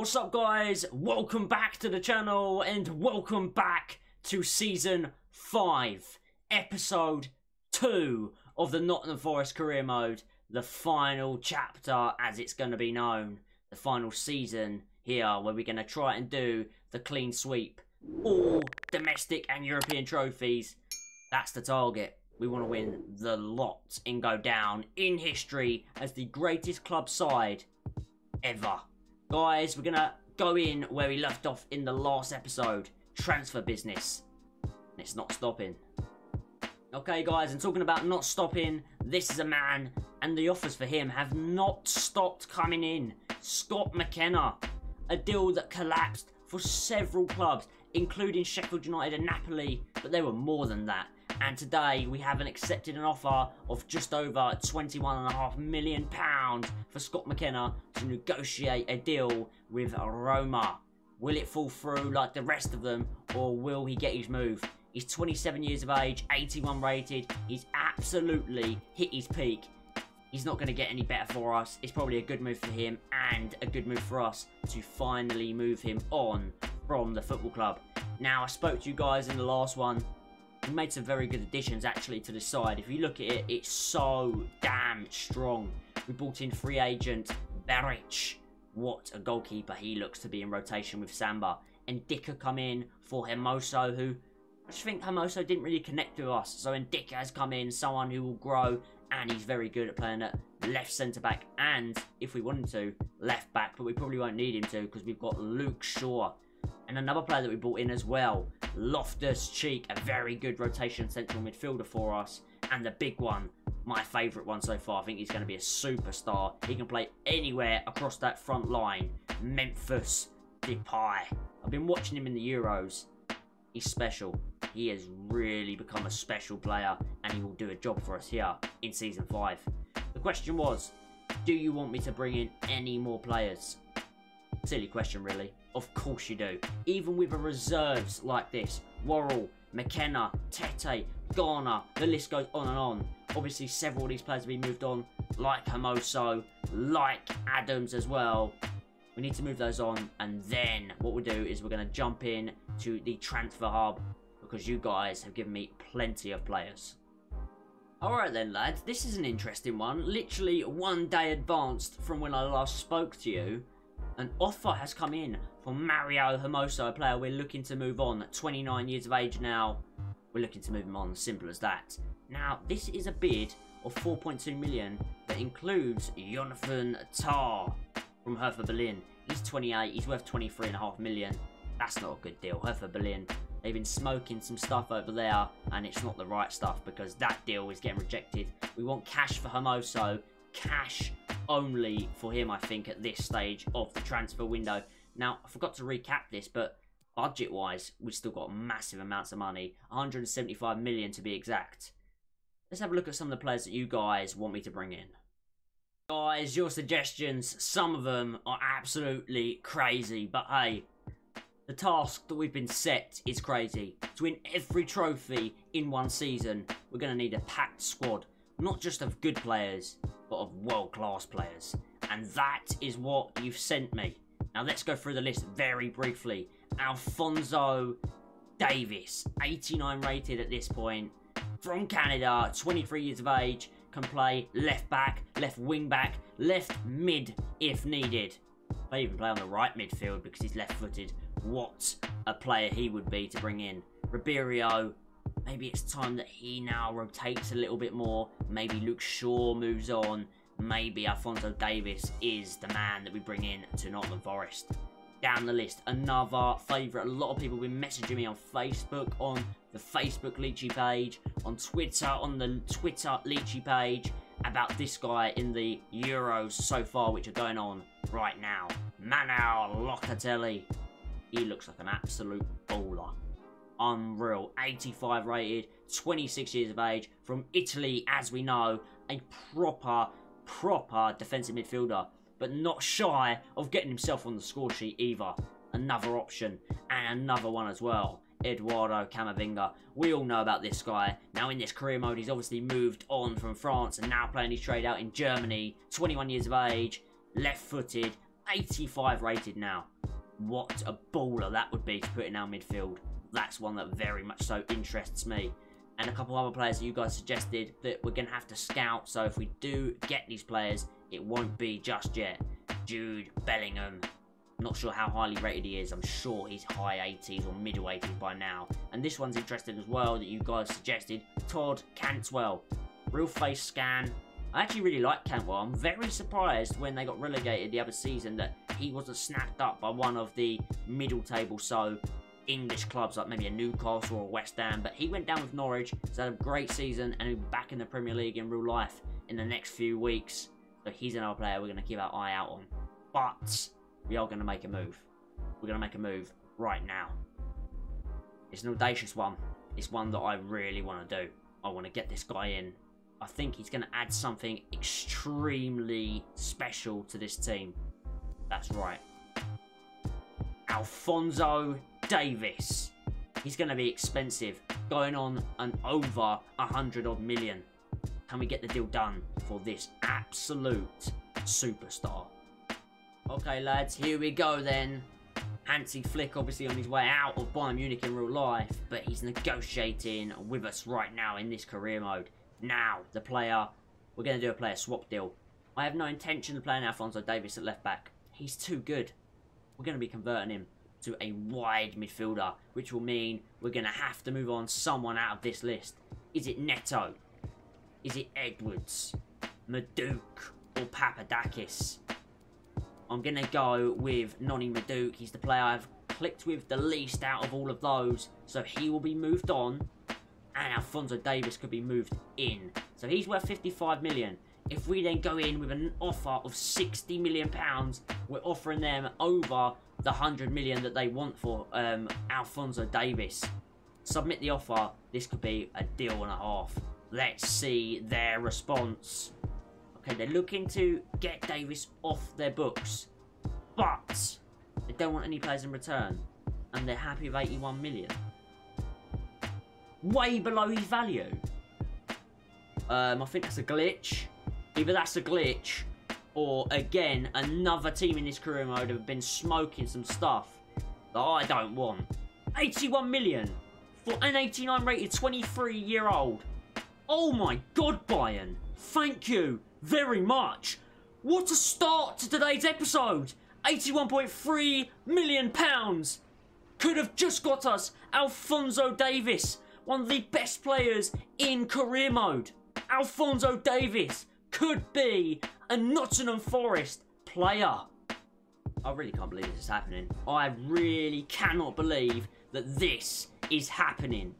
What's up, guys? Welcome back to the channel and welcome back to Season 5, Episode 2 of the Nottingham Forest Career Mode, the final chapter as it's going to be known, the final season here where we're going to try and do the clean sweep. All domestic and European trophies, that's the target. We want to win the lot and go down in history as the greatest club side ever. Guys, we're going to go in where we left off in the last episode. Transfer business. And it's not stopping. Okay, guys, and talking about not stopping, this is a man, and the offers for him have not stopped coming in. Scott McKenna. A deal that collapsed for several clubs, including Sheffield United and Napoli, but they were more than that. And today we haven't accepted an offer of just over £21.5 million for Scott McKenna to negotiate a deal with Roma. Will it fall through like the rest of them, or will he get his move? He's 27 years of age, 81 rated. He's absolutely hit his peak. He's not going to get any better for us. It's probably a good move for him and a good move for us to finally move him on from the football club. Now, I spoke to you guys in the last one. We made some very good additions actually to the side. If you look at it, it's so damn strong. We brought in free agent Beric. What a goalkeeper he looks to be in rotation with Samba. And Dicker come in for Hermoso, who I just think Hermoso didn't really connect with us. So when Dicker has come in, someone who will grow, and he's very good at playing at left centre back and, if we wanted to, left back. But we probably won't need him to because we've got Luke Shaw. And another player that we brought in as well, Loftus-Cheek, a very good rotation central midfielder for us. And the big one, my favourite one so far, I think he's going to be a superstar. He can play anywhere across that front line, Memphis Depay. I've been watching him in the Euros. He's special. He has really become a special player, and he will do a job for us here in Season 5. The question was, do you want me to bring in any more players? Silly question, really. Of course you do. Even with a reserves like this, Worrell, McKenna, Tete, Garner, the list goes on and on. Obviously, several of these players have been moved on, like Hermoso, like Adams as well. We need to move those on, and then what we'll do is we're going to jump in to the transfer hub, because you guys have given me plenty of players. Alright then, lads, this is an interesting one. Literally one day advanced from when I last spoke to you. An offer has come in for Mario Hermoso, a player we're looking to move on. 29 years of age now. We're looking to move him on, simple as that. Now, this is a bid of 4.2 million that includes Jonathan Tah from Hertha Berlin. He's 28, he's worth 23.5 million. That's not a good deal. Hertha Berlin, they've been smoking some stuff over there, and it's not the right stuff because that deal is getting rejected. We want cash for Hermoso, cash only for him, I think, at this stage of the transfer window. Now, I forgot to recap this, but budget-wise, we've still got massive amounts of money. 175 million to be exact. Let's have a look at some of the players that you guys want me to bring in. Guys, your suggestions, some of them are absolutely crazy, but hey, the task that we've been set is crazy. To win every trophy in one season, we're going to need a packed squad. Not just of good players, but of world-class players. And that is what you've sent me. Now let's go through the list very briefly. Alphonso Davies, 89 rated at this point. From Canada, 23 years of age. Can play left back, left wing back, left mid if needed. May even play on the right midfield because he's left-footed. What a player he would be to bring in. Ribeiro. Maybe it's time that he now rotates a little bit more. Maybe Luke Shaw moves on. Maybe Alphonso Davies is the man that we bring in to Nottingham Forest. Down the list, another favourite. A lot of people have been messaging me on Facebook, on the Facebook Leachy page, on Twitter, on the Twitter Leachy page, about this guy in the Euros so far, which are going on right now. Manuel Locatelli. He looks like an absolute baller. Unreal. 85 rated, 26 years of age, from Italy, as we know, a proper defensive midfielder, but not shy of getting himself on the score sheet either. Another option, and another one as well, Eduardo Camavinga. We all know about this guy. Now in this career mode, he's obviously moved on from France and now playing his trade out in Germany. 21 years of age, left-footed, 85 rated now. What a baller that would be to put in our midfield. That's one that very much so interests me. And a couple other players that you guys suggested that we're going to have to scout. So if we do get these players, it won't be just yet. Jude Bellingham. Not sure how highly rated he is. I'm sure he's high 80s or middle 80s by now. And this one's interesting as well that you guys suggested. Todd Cantwell. Real face scan. I actually really like Cantwell. I'm very surprised when they got relegated the other season that he wasn't snapped up by one of the middle table English clubs like maybe a Newcastle or a West Ham, but he went down with Norwich, so had a great season and he'll be back in the Premier League in real life in the next few weeks. So he's another player we're going to keep our eye out on. But we are going to make a move. We're going to make a move right now. It's an audacious one. It's one that I really want to do. I want to get this guy in. I think he's going to add something extremely special to this team. That's right. Alphonso Davies. He's going to be expensive, going on an over 100 odd million. Can we get the deal done for this absolute superstar? Okay, lads, here we go then. Hansi Flick obviously on his way out of Bayern Munich in real life, but he's negotiating with us right now in this career mode. Now, the player, we're going to do a player swap deal. I have no intention of playing Alphonso Davies at left back. He's too good. We're going to be converting him to a wide midfielder, which will mean we're going to have to move on someone out of this list. Is it Neto? Is it Edwards? Maduke? Or Papadakis? I'm going to go with Noni Maduke. He's the player I've clicked with the least out of all of those. So he will be moved on. And Alphonso Davies could be moved in. So he's worth 55 million. If we then go in with an offer of 60 million pounds, we're offering them over the 100 million that they want for Alphonso Davies. Submit the offer. This could be a deal and a half. Let's see their response. Okay, they're looking to get Davies off their books, but they don't want any players in return, and they're happy with 81 million. Way below his value. I think that's a glitch. Either that's a glitch, or again, another team in this career mode have been smoking some stuff that I don't want. 81 million for an 89 rated 23-year-old. Oh my god, Bayern. Thank you very much. What a start to today's episode. 81.3 million pounds. Could have just got us Alphonso Davies, one of the best players in career mode. Alphonso Davies could be a Nottingham Forest player. I really can't believe this is happening. I really cannot believe that this is happening.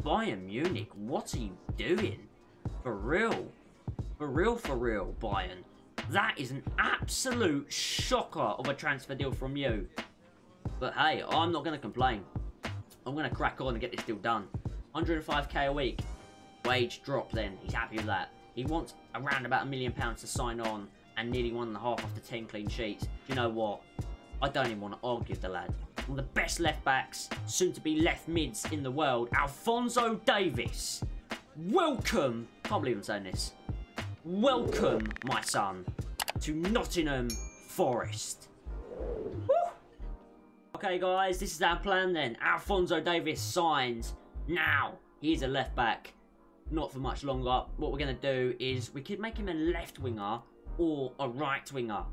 Bayern Munich, what are you doing? For real? For real, Bayern. That is an absolute shocker of a transfer deal from you. But hey, I'm not going to complain. I'm going to crack on and get this deal done. 105k a week. Wage drop then. He's happy with that. He wants around about £1 million to sign on and nearly 1.5 after 10 clean sheets. Do you know what? I don't even want to argue with the lad. One of the best left backs, soon to be left mids in the world, Alphonso Davies. Welcome. Can't believe I'm saying this. Welcome, my son, to Nottingham Forest. Woo! Okay, guys, this is our plan then. Alphonso Davies signs. Now, he's a left back. Not for much longer. What we're going to do is we could make him a left winger or a right winger.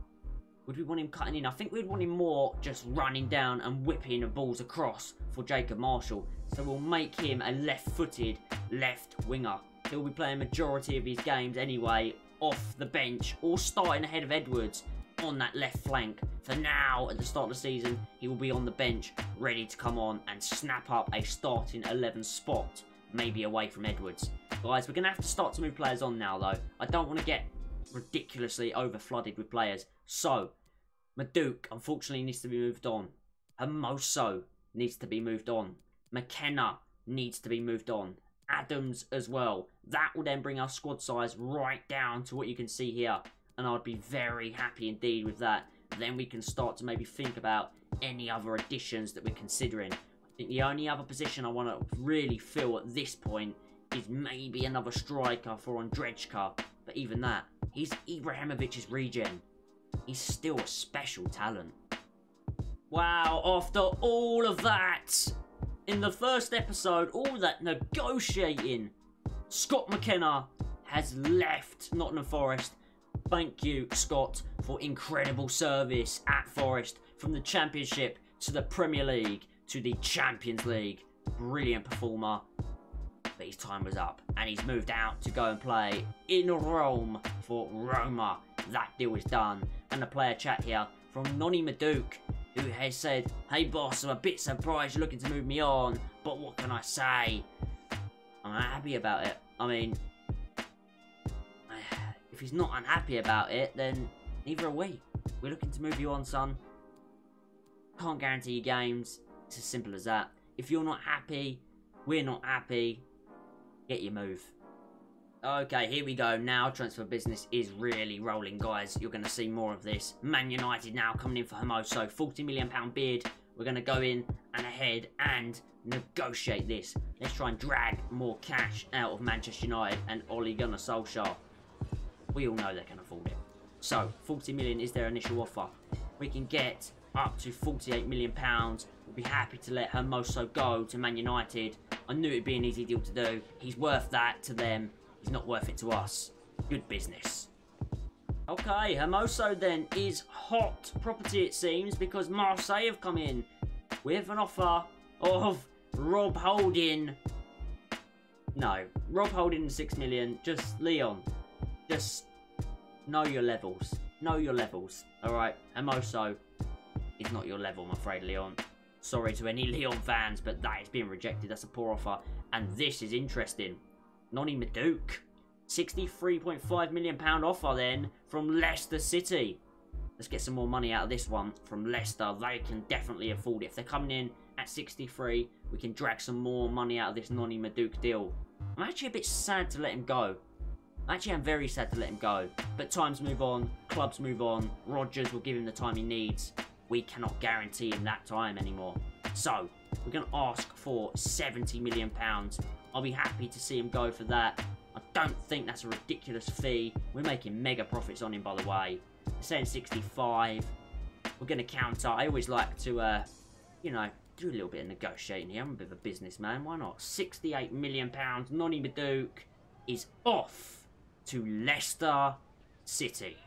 Would we want him cutting in? I think we'd want him more just running down and whipping the balls across for Jacob Marshall. So we'll make him a left-footed left winger. He'll be playing majority of his games anyway off the bench or starting ahead of Edwards on that left flank. For now, at the start of the season, he will be on the bench ready to come on and snap up a starting 11 spot, maybe away from Edwards. Guys, we're going to have to start to move players on now though. I don't want to get ridiculously over-flooded with players. So, Maduke unfortunately needs to be moved on. Hermoso needs to be moved on. McKenna needs to be moved on. Adams as well. That will then bring our squad size right down to what you can see here. And I'd be very happy indeed with that. Then we can start to maybe think about any other additions that we're considering. I think the only other position I want to really fill at this point is maybe another striker for Ondrejka. But even that, he's Ibrahimovic's regen. he's still a special talent. Wow, after all of that, in the first episode, all that negotiating, Scott McKenna has left Nottingham Forest. Thank you, Scott, for incredible service at Forest, from the Championship to the Premier League to the Champions League. Brilliant performer. But his time was up, and he's moved out to go and play in Rome for Roma. That deal is done. And the player chat here from Nonny Maduke, who has said, "Hey boss, I'm a bit surprised you're looking to move me on, but what can I say? I'm not happy about it." I mean, if he's not unhappy about it, then neither are we. We're looking to move you on, son. Can't guarantee you games. It's as simple as that. If you're not happy, we're not happy. Get your move. Okay, here we go. Now transfer business is really rolling, guys. You're going to see more of this. Man United now coming in for Hermoso. £40 million bid. We're going to go in and ahead and negotiate this. Let's try and drag more cash out of Manchester United and Ole Gunnar Solskjaer. We all know they can afford it. So, 40 million is their initial offer. We can get up to £48 million. We'll be happy to let Hermoso go to Man United. I knew it'd be an easy deal to do. He's worth that to them. He's not worth it to us. Good business. Okay, Hermoso then is hot property, it seems, because Marseille have come in with an offer of Rob Holding. No, Rob Holding 6 million. Just Leon. Just know your levels. Know your levels. Alright, Hermoso is not your level, I'm afraid, Leon. Sorry to any Leon fans, but that is being rejected. That's a poor offer. And this is interesting. Nonny Maduke. £63.5 million offer then from Leicester City. Let's get some more money out of this one from Leicester. They can definitely afford it. If they're coming in at 63, we can drag some more money out of this Nonny Maduke deal. I'm actually a bit sad to let him go. Actually, I'm very sad to let him go. But times move on. Clubs move on. Rodgers will give him the time he needs. We cannot guarantee him that time anymore. So, we're going to ask for £70 million. I'll be happy to see him go for that. I don't think that's a ridiculous fee. We're making mega profits on him, by the way. We're saying 65. We're going to counter. I always like to, you know, do a little bit of negotiating here. I'm a bit of a businessman. Why not? £68 million. Nonny Maduke is off to Leicester City.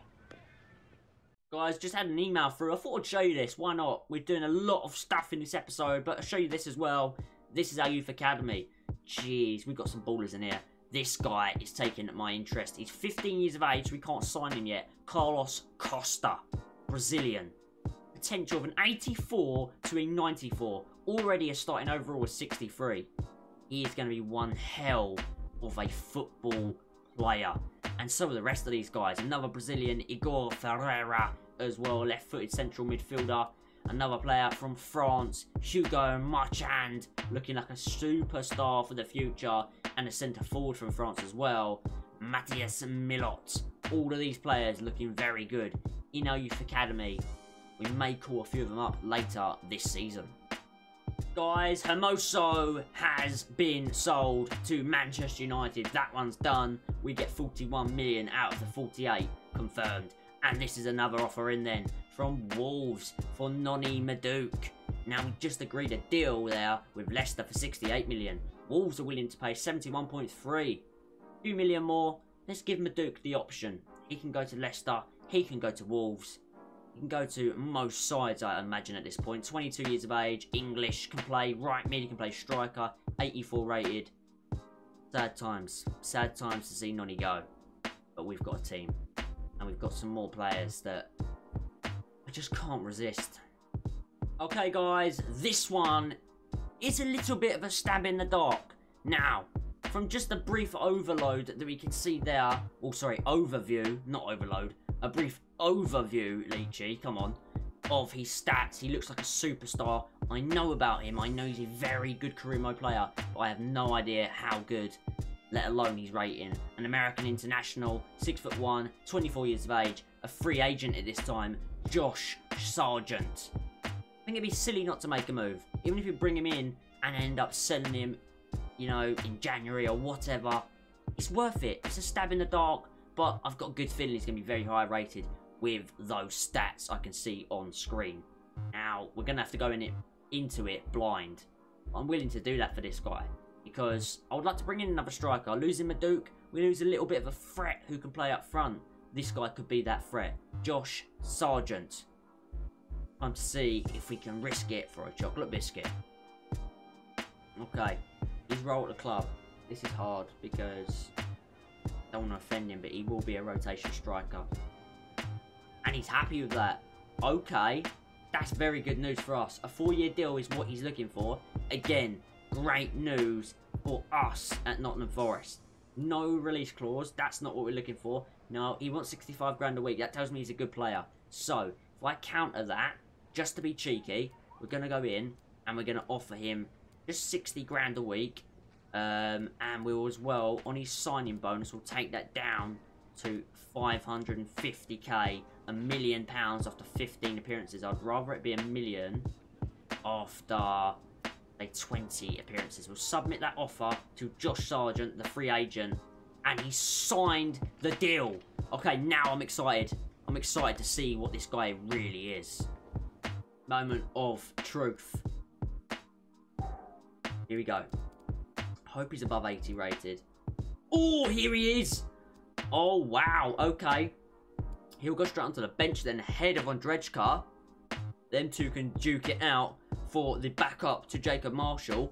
Guys, just had an email through. I thought I'd show you this. Why not? We're doing a lot of stuff in this episode, but I'll show you this as well. This is our youth academy. Jeez, we've got some ballers in here. This guy is taking my interest. He's 15 years of age, so we can't sign him yet. Carlos Costa, Brazilian. Potential of an 84 to a 94. Already a starting overall of 63. He is going to be one hell of a football player. And so are the rest of these guys. Another Brazilian, Igor Ferreira, as well, left-footed central midfielder. Another player from France, Hugo Marchand, looking like a superstar for the future. And a centre-forward from France as well, Matthias Milot. All of these players looking very good in our youth academy. We may call a few of them up later this season. Guys, Hermoso has been sold to Manchester United. That one's done. We get 41 million out of the 48 confirmed. And this is another offer in then from Wolves for Nonny Maduke. Now, we just agreed a deal there with Leicester for 68 million. Wolves are willing to pay 71.3. A few million more. Let's give Maduke the option. He can go to Leicester. He can go to Wolves. He can go to most sides, I imagine, at this point. 22 years of age. English. Can play right mid. He can play striker. 84 rated. Sad times. Sad times to see Nonny go. But we've got a team. And we've got some more players that I just can't resist. Okay, guys. This one is a little bit of a stab in the dark. Now, from just a brief overload that we can see there. Oh, sorry. Overview. Not overload. A brief overview, Leachy. Come on. Of his stats. He looks like a superstar. I know about him. I know he's a very good career mode player. But I have no idea how good, let alone his rating. An American international, 6'1", 24 years of age, a free agent at this time, Josh Sargent. I think it'd be silly not to make a move. Even if you bring him in and end up selling him, you know, in January or whatever, it's worth it. It's a stab in the dark, but I've got a good feeling he's going to be very high rated. with those stats I can see on screen. Now, we're going to have to go into it blind. I'm willing to do that for this guy, because I would like to bring in another striker. Losing Maduke, we lose a little bit of a threat who can play up front. This guy could be that threat. Josh Sargent. Time to see if we can risk it for a chocolate biscuit. Okay, his role at the club. This is hard because I don't want to offend him, but he will be a rotation striker. And he's happy with that. Okay, that's very good news for us. A 4-year deal is what he's looking for. Again, great news for us at Nottingham Forest. No release clause, that's not what we're looking for. No, he wants 65 grand a week. That tells me he's a good player. So, if I counter that, just to be cheeky, we're going to go in and we're going to offer him just 60 grand a week. And we'll as well, on his signing bonus, we'll take that down to 550k, £1 million after 15 appearances. I'd rather it be $1 million after, say, 20 appearances. We'll submit that offer to Josh Sargent, the free agent, and he signed the deal. Okay, now I'm excited. I'm excited to see what this guy really is. Moment of truth. Here we go. Hope he's above 80 rated. Oh, here he is. Oh, wow. Okay. He'll go straight onto the bench then, ahead of Ondrejka. Them two can duke it out for the backup to Jacob Marshall.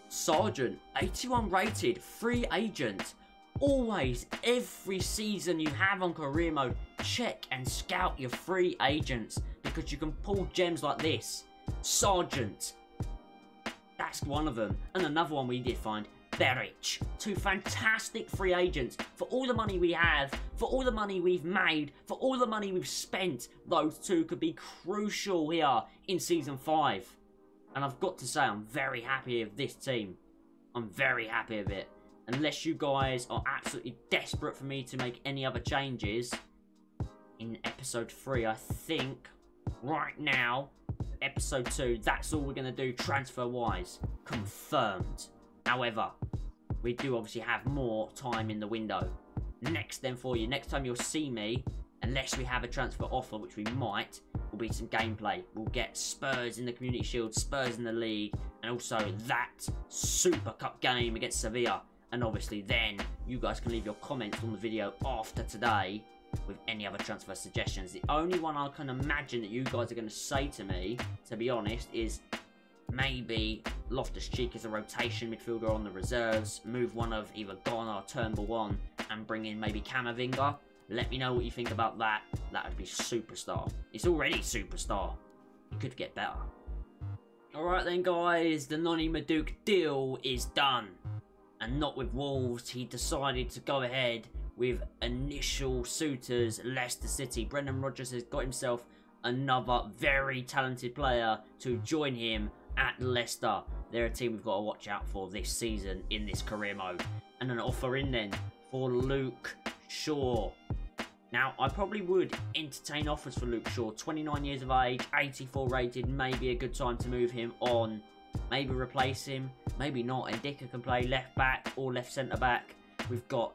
Sargent, 81 rated, free agent. Always, every season you have on career mode, check and scout your free agents, because you can pull gems like this. Sargent. That's one of them. And another one we did find, Beric. Two fantastic free agents. For all the money we have, for all the money we've made, for all the money we've spent, those two could be crucial here in Season 5. And I've got to say, I'm very happy with this team. I'm very happy with it. Unless you guys are absolutely desperate for me to make any other changes in Episode 3, I think right now, Episode 2, that's all we're going to do transfer-wise. Confirmed. However, we do obviously have more time in the window. Next then for you, next time you'll see me, unless we have a transfer offer, which we might, will be some gameplay. We'll get Spurs in the Community Shield, Spurs in the league, and also that Super Cup game against Sevilla. And obviously then, you guys can leave your comments on the video after today with any other transfer suggestions. The only one I can imagine that you guys are going to say to me, to be honest, is maybe Loftus-Cheek as a rotation midfielder on the reserves, move one of either Ghana or Turnbull on, and bring in maybe Camavinga. Let me know what you think about that. That would be superstar. It's already superstar. It could get better. Alright then guys, the Noni Maduke deal is done. And not with Wolves, he decided to go ahead with initial suitors, Leicester City. Brendan Rodgers has got himself another very talented player to join him at Leicester. They're a team we've got to watch out for this season in this career mode. And an offer in then for Luke Shaw. Now, I probably would entertain offers for Luke Shaw. 29 years of age, 84 rated, maybe a good time to move him on. Maybe replace him, maybe not. And Dicker can play left back or left centre back. We've got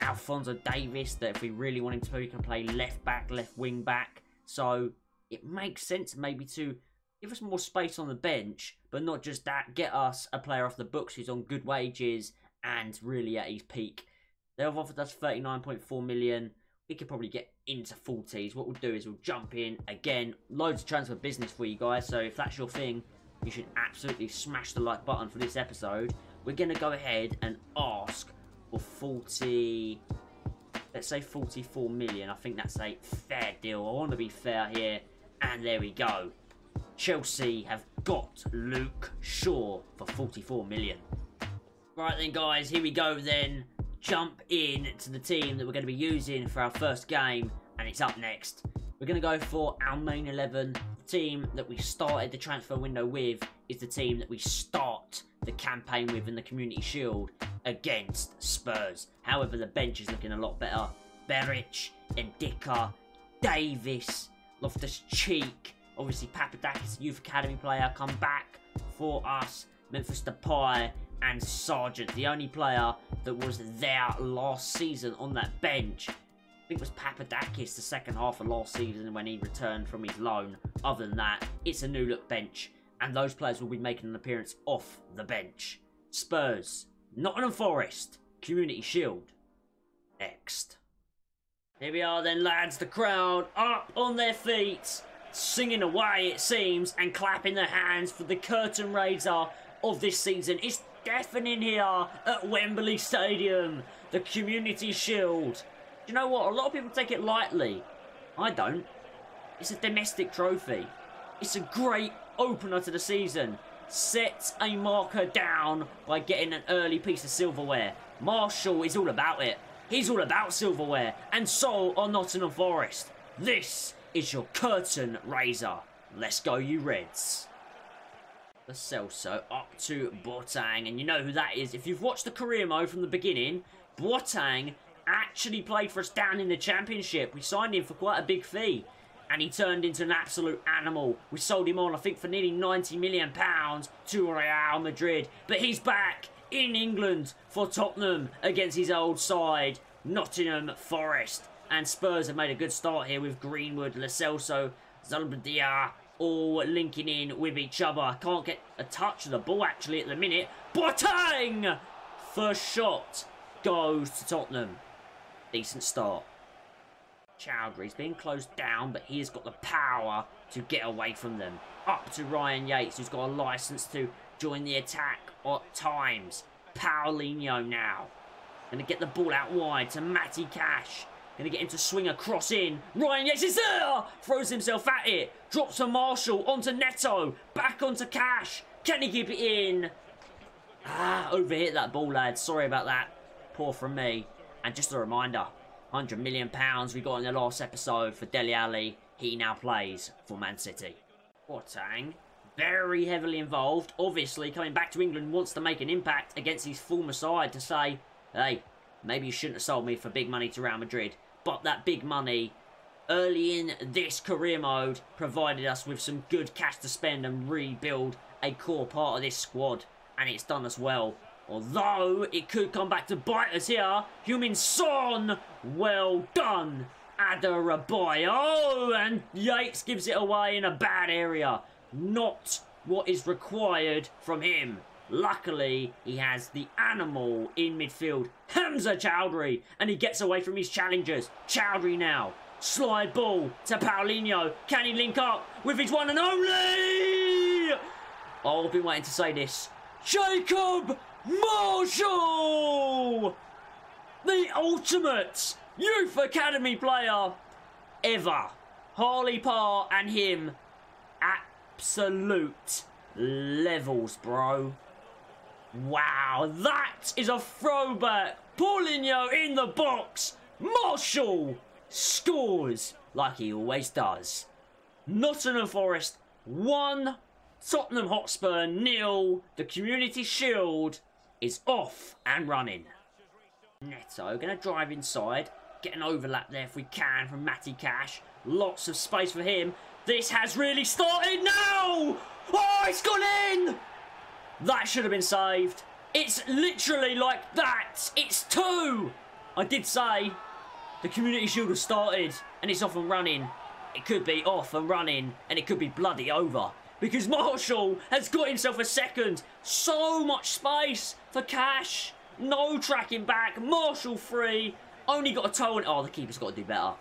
Alphonso Davies that if we really want him to play, he can play left back, left wing back. So it makes sense maybe to give us more space on the bench, but not just that, get us a player off the books who's on good wages and really at his peak. They've offered us 39.4 million. We could probably get into 40s. What we'll do is we'll jump in again. Loads of transfer business for you guys. So if that's your thing, you should absolutely smash the like button for this episode. We're going to go ahead and ask for 40... Let's say 44 million. I think that's a fair deal. I want to be fair here. And there we go. Chelsea have got Luke Shaw for 44 million. Right then guys, here we go then. Jump in to the team that we're going to be using for our first game. And it's up next. We're going to go for our main 11. The team that we started the transfer window with is the team that we start the campaign with in the Community Shield against Spurs. However, the bench is looking a lot better. Beric, Ndicka, Davis, Loftus-Cheek, obviously Papadakis, youth academy player, come back for us. Memphis Depay and Sargent, the only player that was there last season on that bench. I think it was Papadakis the second half of last season when he returned from his loan. Other than that, it's a new look bench, and those players will be making an appearance off the bench. Spurs, Nottingham Forest, Community Shield. Next. Here we are then, lads. The crowd up on their feet, singing away it seems, and clapping their hands for the curtain raiser of this season. It's deafening here at Wembley Stadium. The Community Shield. Do you know what? A lot of people take it lightly. I don't. It's a domestic trophy. It's a great opener to the season. Set a marker down by getting an early piece of silverware. Marshall is all about it. He's all about silverware. And so are Nottingham Forest. This is your curtain raiser. Let's go, you Reds. The Celso up to Boateng. And you know who that is. If you've watched the career mode from the beginning, Boateng actually played for us down in the Championship. We signed him for quite a big fee, and he turned into an absolute animal. We sold him on, I think, for nearly £90 million to Real Madrid. But he's back in England for Tottenham against his old side, Nottingham Forest. And Spurs have made a good start here with Greenwood, Lo Celso, Zalbadia all linking in with each other. Can't get a touch of the ball actually at the minute. Boateng! First shot goes to Tottenham. Decent start. Chowdhury's being closed down, but he has got the power to get away from them. Up to Ryan Yates, who's got a licence to join the attack at times. Paulinho now. Going to get the ball out wide to Matty Cash. Going to get him to swing a cross in. Ryan Yates is there! Throws himself at it. Drops to Marshall, onto Neto. Back onto Cash. Can he keep it in? Overhit that ball, lads. Sorry about that. Poor from me. And just a reminder, £100 million we got in the last episode for Dele Alli. He now plays for Man City. Boateng, very heavily involved. Obviously, coming back to England, wants to make an impact against his former side to say, hey, maybe you shouldn't have sold me for big money to Real Madrid. But that big money, early in this career mode, provided us with some good cash to spend and rebuild a core part of this squad. And it's done us well. Although, it could come back to bite us here. Heung-min Son, well done. Adarabioyo, and Yates gives it away in a bad area. Not what is required from him. Luckily, he has the animal in midfield, Hamza Chowdhury, and he gets away from his challengers. Chowdhury now. Slide ball to Paulinho. Can he link up with his one and only? Oh, I've been waiting to say this. Jacob Marshall! The ultimate youth academy player ever. Harley Parr and him, absolute levels, bro. Wow, that is a throwback. Paulinho in the box. Marshall scores like he always does. Nottingham Forest 1, Tottenham Hotspur 0. The Community Shield is off and running. Neto going to drive inside. Get an overlap there if we can from Matty Cash. Lots of space for him. This has really started now! Oh, it's gone in! That should have been saved. It's literally like that. It's 2. I did say the Community Shield has started and it's off and running. It could be off and running and it could be bloody over. Because Marshall has got himself a second. So much space for Cash. No tracking back. Marshall free. Only got a toe on. Oh, the keeper's got to do better.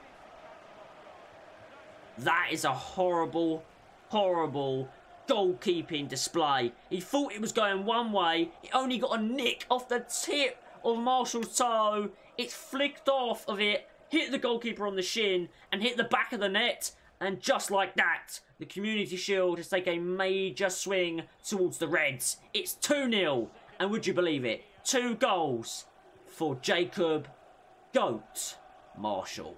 That is a horrible, horrible goalkeeping display. He thought it was going one way. It only got a nick off the tip of Marshall's toe. It flicked off of it. Hit the goalkeeper on the shin and hit the back of the net. And just like that, the Community Shield has taken a major swing towards the Reds. It's 2-0. And would you believe it? 2 goals for Jacob Goat Marshall.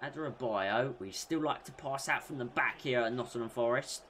Adarabioyo, we still like to pass out from the back here at Nottingham Forest.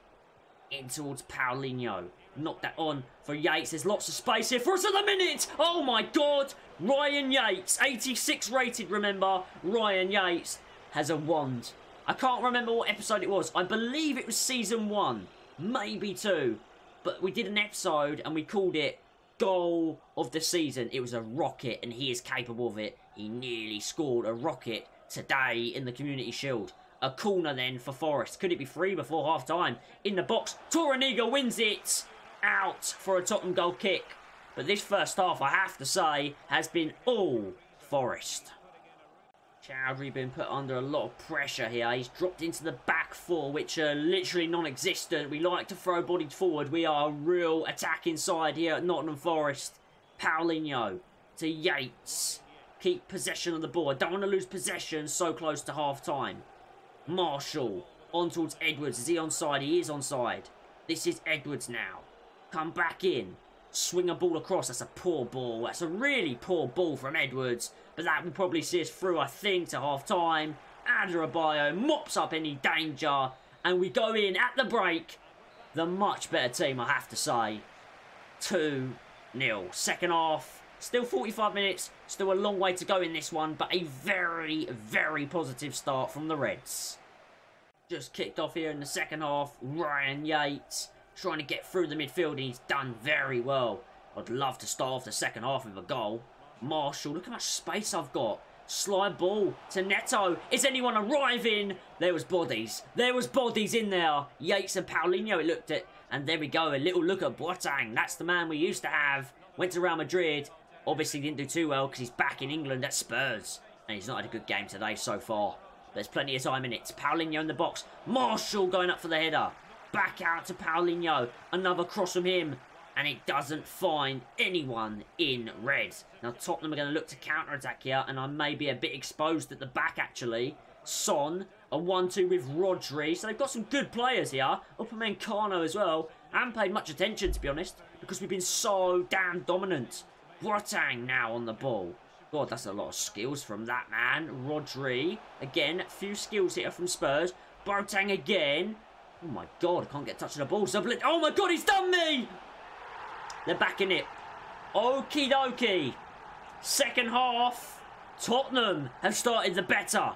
In towards Paulinho. Knock that on for Yates. There's lots of space here for us at the minute. Oh my God. Ryan Yates, 86 rated, remember. Ryan Yates has a wand. I can't remember what episode it was. I believe it was season 1, maybe 2. But we did an episode and we called it Goal of the Season. It was a rocket and he is capable of it. He nearly scored a rocket today in the Community Shield. A corner then for Forest. Could it be 3 before half-time? In the box, Toraniga wins it. Out for a Tottenham goal kick. But this first half, I have to say, has been all Forest. Chowdhury been put under a lot of pressure here. He's dropped into the back four, which are literally non-existent. We like to throw bodies forward. We are a real attacking side here at Nottingham Forest. Paulinho to Yates. Keep possession of the ball. I don't want to lose possession so close to half-time. Marshall on towards Edwards. Is he onside? He is onside. This is Edwards now. Come back in. Swing a ball across. That's a poor ball. That's a really poor ball from Edwards. But that will probably see us through, I think, to half-time. Adebayo mops up any danger. And we go in at the break. The much better team, I have to say. 2-0. Second half. Still 45 minutes. Still a long way to go in this one. But a very, very positive start from the Reds. Just kicked off here in the second half. Ryan Yates trying to get through the midfield. And he's done very well. I'd love to start off the second half with a goal. Marshall, look how much space I've got. Slide ball to Neto. Is anyone arriving? There was bodies. There was bodies in there. Yates and Paulinho it looked at. And there we go. A little look at Boateng. That's the man we used to have. Went to Real Madrid. Obviously didn't do too well because he's back in England at Spurs. And he's not had a good game today so far. There's plenty of time in it. Paulinho in the box. Marshall going up for the header. Back out to Paulinho. Another cross from him. And it doesn't find anyone in red. Now Tottenham are going to look to counter-attack here. And I may be a bit exposed at the back actually. Son, a 1-2 with Rodri. So they've got some good players here. Upamecano as well. I haven't paid much attention to be honest. Because we've been so damn dominant. Boateng now on the ball. God, that's a lot of skills from that man. Rodri. Again, a few skills here from Spurs. Boateng again. Oh my God, I can't get touch of the ball. Oh my God, he's done me! They're back in it. Okie dokie. Second half. Tottenham have started the better.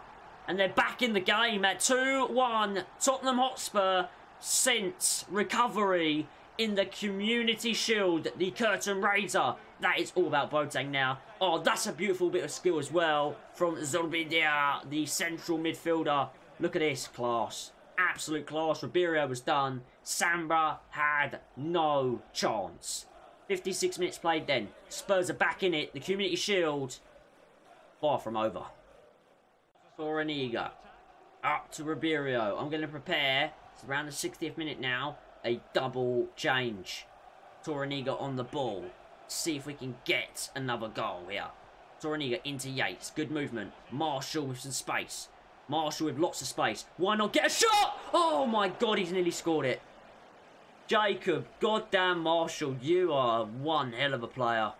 And they're back in the game at 2-1. Tottenham Hotspur since recovery in the Community Shield. The curtain raiser. That is all about Boateng now. Oh, that's a beautiful bit of skill as well from Zolbidia, the central midfielder. Look at this. Class. Absolute class. Ribeiro was done. Sambra had no chance. 56 minutes played then. Spurs are back in it. The Community Shield. Far from over. Toraniga. Up to Ribeiro. I'm going to prepare. It's around the 60th minute now. A double change. Toraniga on the ball. See if we can get another goal here. Toraniga into Yates. Good movement. Marshall with some space. Marshall with lots of space. Why not get a shot? Oh my God, he's nearly scored it. Jacob, goddamn Marshall, you are one hell of a player.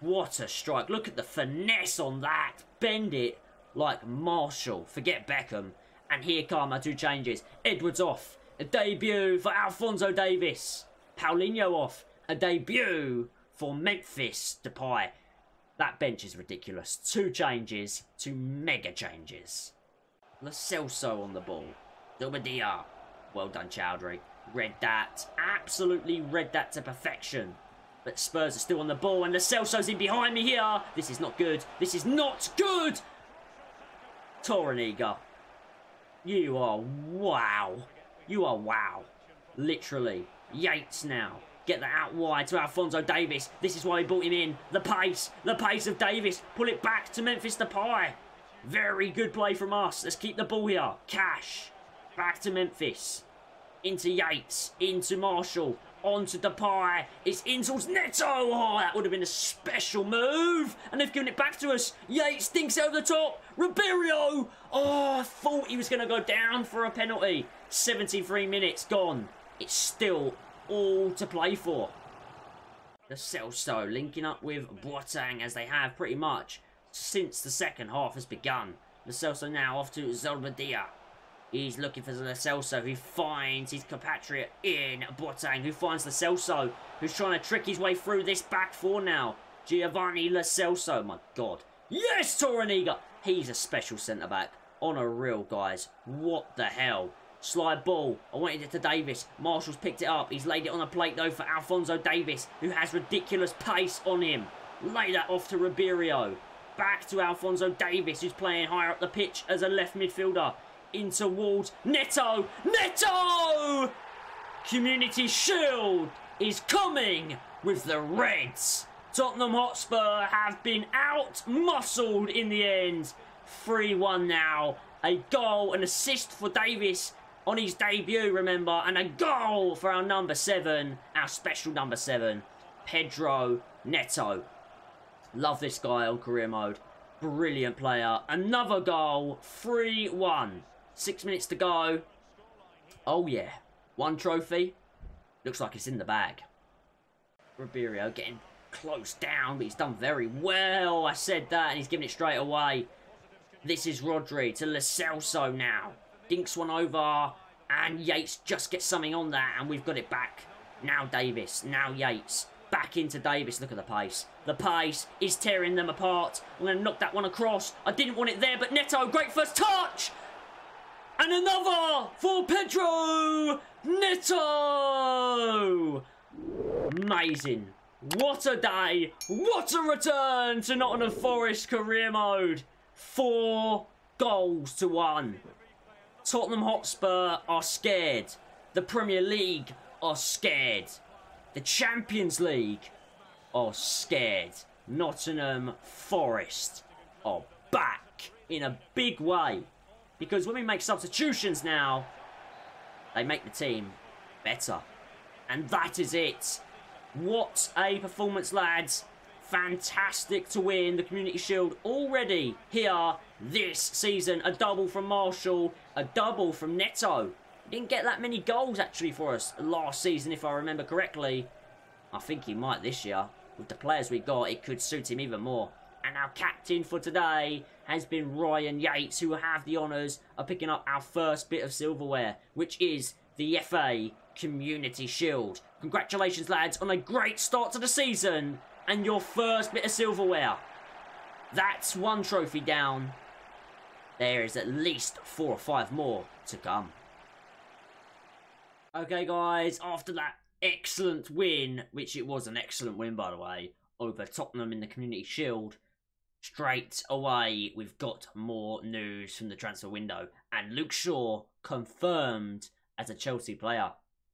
What a strike. Look at the finesse on that. Bend it like Marshall. Forget Beckham. And here come our 2 changes. Edwards off. A debut for Alphonso Davies. Paulinho off. A debut for Memphis Depay. That bench is ridiculous. 2 changes. 2 mega changes. Lo Celso on the ball. Zolbidia. Well done, Chowdhury. Read that. Absolutely read that to perfection. But Spurs are still on the ball. And Lo Celso's in behind me here. This is not good. This is not good. Toraniga. You are wow. You are wow. Literally. Yates now. Get that out wide to Alphonso Davies. This is why we brought him in. The pace. The pace of Davies. Pull it back to Memphis Depay. Very good play from us. Let's keep the ball here. Cash. Back to Memphis. Into Yates. Into Marshall. On to Depay. It's in towards Neto. Oh, that would have been a special move. And they've given it back to us. Yates dinks over the top. Ribeiro. Oh, I thought he was going to go down for a penalty. 73 minutes gone. It's still all to play for. Lo Celso linking up with Boateng as they have pretty much since the second half has begun. Lo Celso now off to Zolbidia. He's looking for Lo Celso, who finds his compatriot in Boateng, who finds Lo Celso, who's trying to trick his way through this back four now. Giovanni Lo Celso, my God. Yes, Toraniga. He's a special centre-back. On a real, guys. What the hell? Slide ball. I wanted it to Davies. Marshall's picked it up. He's laid it on a plate, though, for Alphonso Davies, who has ridiculous pace on him. Lay that off to Ribeiro. back to Alphonso Davies, who's playing higher up the pitch as a left midfielder. In towards Neto. Neto! Community Shield is coming with the Reds. Tottenham Hotspur have been out-muscled in the end. 3-1 now. A goal, an assist for Davies on his debut, remember. And a goal for our number 7, our special number 7, Pedro Neto. Love this guy on career mode. Brilliant player. Another goal. 3-1. 6 minutes to go. Oh, yeah. 1 trophy. Looks like it's in the bag. Ribeiro getting close down, but he's done very well. I said that, and he's giving it straight away. This is Rodri to Lo Celso now. Dinks one over, and Yates just gets something on that, and we've got it back. Now Davis, now Yates. Back into Davis. Look at the pace. The pace is tearing them apart. I'm going to knock that one across. I didn't want it there, but Neto, great first touch! And another for Pedro Neto! Amazing. What a day. What a return to Nottingham Forest career mode. 4 goals to 1. Tottenham Hotspur are scared. The Premier League are scared. The Champions League are scared. Nottingham Forest are back in a big way. Because when we make substitutions now, they make the team better. And that is it. What a performance, lads. Fantastic to win the Community Shield already here this season. A double from Marshall, a double from Neto. Didn't get that many goals actually for us last season, if I remember correctly. I think he might this year. With the players we got, it could suit him even more. And our captain for today has been Ryan Yates, who have the honours of picking up our first bit of silverware, which is the FA Community Shield. Congratulations, lads, on a great start to the season and your first bit of silverware. That's 1 trophy down. There is at least 4 or 5 more to come. Okay, guys, after that excellent win, which it was an excellent win, by the way, over Tottenham in the Community Shield, straight away, we've got more news from the transfer window. And Luke Shaw confirmed as a Chelsea player.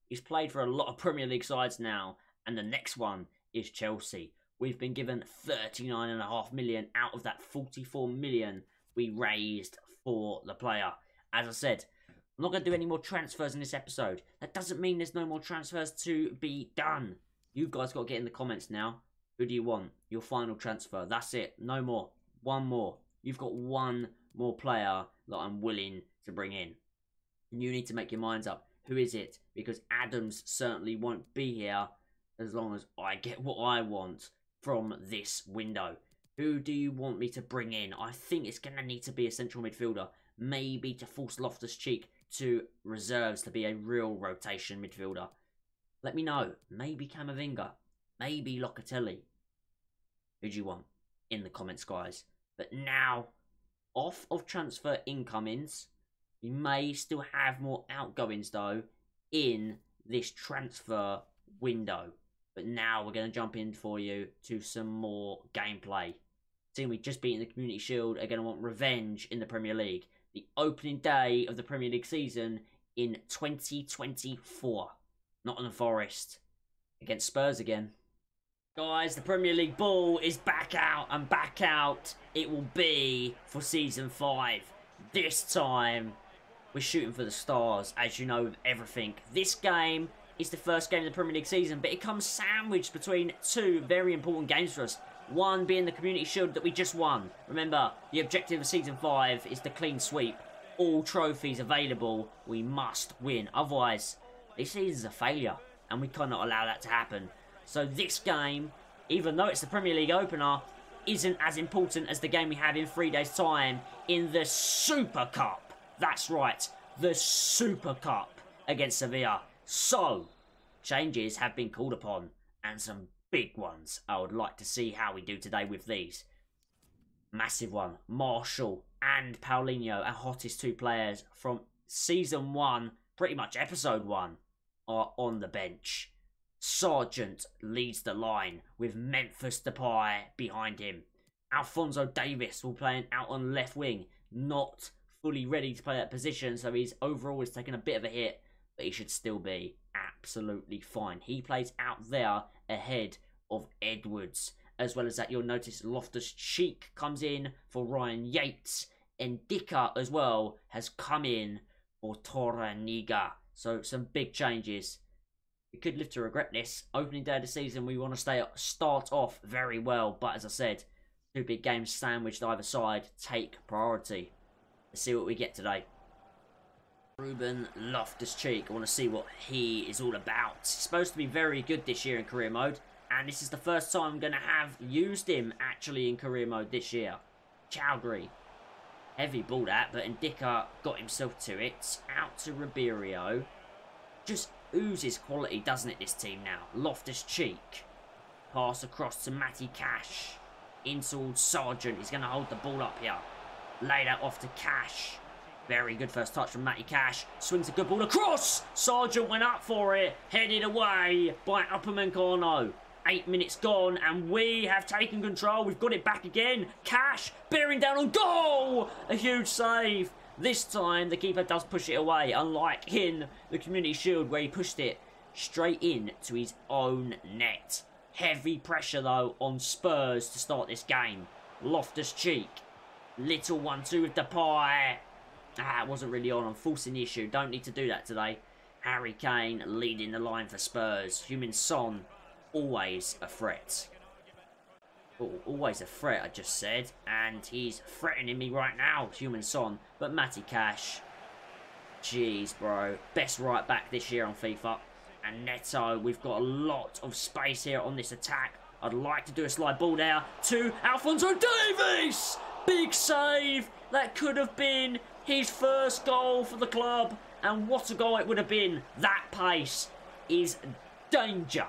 He's played for a lot of Premier League sides now, and the next one is Chelsea. We've been given 39.5 million out of that 44 million we raised for the player. As I said, I'm not going to do any more transfers in this episode. That doesn't mean there's no more transfers to be done. You guys got to get in the comments now. Who do you want? Your final transfer. That's it. No more. 1 more. You've got 1 more player that I'm willing to bring in. You need to make your minds up. Who is it? Because Adams certainly won't be here as long as I get what I want from this window. Who do you want me to bring in? I think it's going to need to be a central midfielder. Maybe to force Loftus-Cheek to reserves to be a real rotation midfielder. Let me know. Maybe Camavinga. Maybe Locatelli. Who do you want? In the comments, guys. But now, off of transfer incomings, we may still have more outgoings, though, in this transfer window. But now we're going to jump in for you to some more gameplay. Seeing we've just beaten the Community Shield, are going to want revenge in the Premier League. The opening day of the Premier League season in 2024. Nottingham Forest against Spurs again. Guys, the Premier League ball is back out, and back out it will be for Season 5. This time, we're shooting for the stars, as you know, with everything. This game is the first game of the Premier League season, but it comes sandwiched between 2 very important games for us. One being the Community Shield that we just won. Remember, the objective of Season 5 is the clean sweep. All trophies available, we must win. Otherwise, this season's a failure, and we cannot allow that to happen. So this game, even though it's the Premier League opener, isn't as important as the game we have in 3 days' time in the Super Cup. That's right, the Super Cup against Sevilla. So, changes have been called upon, and some big ones. I would like to see how we do today with these. Massive one. Marshall and Paulinho, our hottest 2 players from Season 1, pretty much Episode 1, are on the bench. Sargent leads the line with Memphis Depay behind him. Alphonso Davies will play out on left wing. Not fully ready to play that position, so he's overall taken a bit of a hit, but he should still be absolutely fine. He plays out there ahead of Edwards. As well as that, you'll notice Loftus-Cheek comes in for Ryan Yates. And Dicker as well has come in for Toraniga. So some big changes. We could live to regret this. Opening day of the season, we want to start off very well. But as I said, 2 big games sandwiched either side take priority. Let's see what we get today. Ruben Loftus-Cheek. I want to see what he is all about. He's supposed to be very good this year in career mode. And this is the first time I'm going to have used him actually in career mode this year. Chowdhury. Heavy ball that, but Ndika got himself to it. Out to Ribeiro. Just oozes quality, doesn't it, this team now? Loftus-Cheek. Pass across to Matty Cash. Into Sargent. He's going to hold the ball up here. Lay that off to Cash. Very good first touch from Matty Cash. Swings a good ball across. Sargent went up for it. Headed away by Upamecano. 8 minutes gone, and we have taken control. We've got it back again. Cash bearing down on goal. A huge save. This time, the keeper does push it away, unlike in the Community Shield, where he pushed it straight in to his own net. Heavy pressure, though, on Spurs to start this game. Loftus-Cheek. Little 1-2 with Depay. It wasn't really on. I'm forcing the issue. Don't need to do that today. Harry Kane leading the line for Spurs. Heung-min Son. Always a threat. Always a threat, I just said. And he's threatening me right now, Heung-min Son. But Matty Cash. Jeez, bro. Best right back this year on FIFA. And Neto, we've got a lot of space here on this attack. I'd like to do a slide ball there to Alphonso Davies! Big save! That could have been his first goal for the club. And what a goal it would have been. That pace is danger.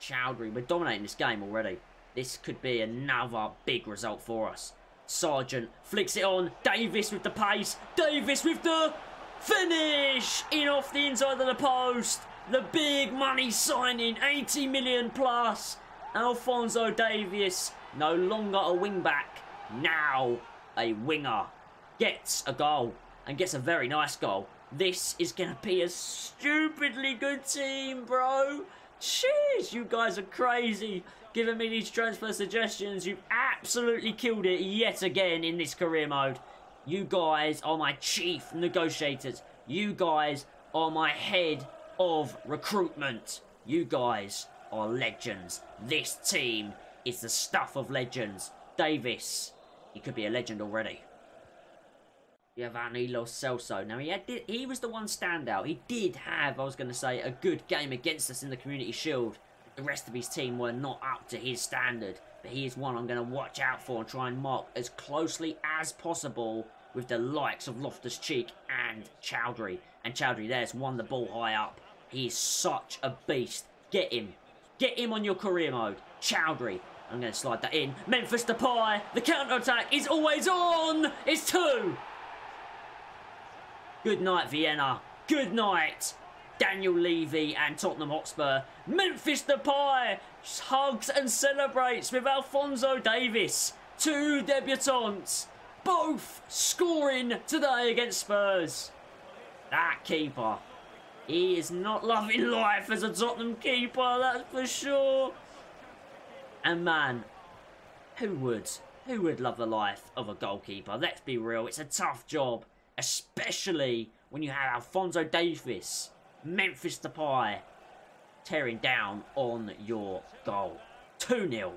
Chowdhury, we're dominating this game already. This could be another big result for us. Sargent flicks it on. Davies with the pace. Davies with the finish. In off the inside of the post. The big money signing. 80 million plus. Alphonso Davies, no longer a wing-back. Now a winger. Gets a goal. And gets a very nice goal. This is going to be a stupidly good team, bro. Jeez, you guys are crazy. Giving me these transfer suggestions. You've absolutely killed it yet again in this career mode. You guys are my chief negotiators. You guys are my head of recruitment. You guys are legends. This team is the stuff of legends. Davies, he could be a legend already. Giovanni Lo Celso. Now, he was the one standout. He did have, I was going to say, a good game against us in the Community Shield. The rest of his team were not up to his standard. But he is one I'm going to watch out for and try and mark as closely as possible with the likes of Loftus-Cheek and Chowdhury. And Chowdhury there's won the ball high up. He is such a beast. Get him. Get him on your career mode. Chowdhury. I'm going to slide that in. Memphis Depay. The counter-attack is always on. It's 2. Good night, Vienna. Good night, Daniel Levy and Tottenham Hotspur. Memphis Depay hugs and celebrates with Alphonso Davies. 2 debutants, both scoring today against Spurs. That keeper, he is not loving life as a Tottenham keeper, that's for sure. And man, who would love the life of a goalkeeper? Let's be real, it's a tough job. Especially when you have Alphonso Davies, Memphis Depay tearing down on your goal. 2-0.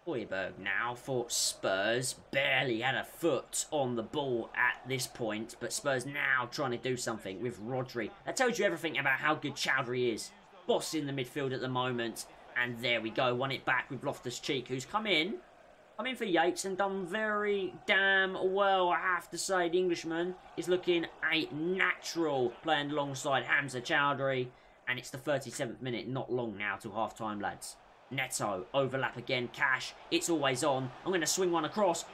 Højbjerg now for Spurs. Barely had a foot on the ball at this point, but Spurs now trying to do something with Rodri. That tells you everything about how good Chowdhury is. Boss in the midfield at the moment. And there we go. Won it back with Loftus-Cheek, who's come in for Yates and done very damn well, I have to say. The Englishman is looking a natural playing alongside Hamza Chowdhury. And it's the 37th minute, not long now till half-time, lads. Neto, overlap again, Cash, it's always on. I'm going to swing one across.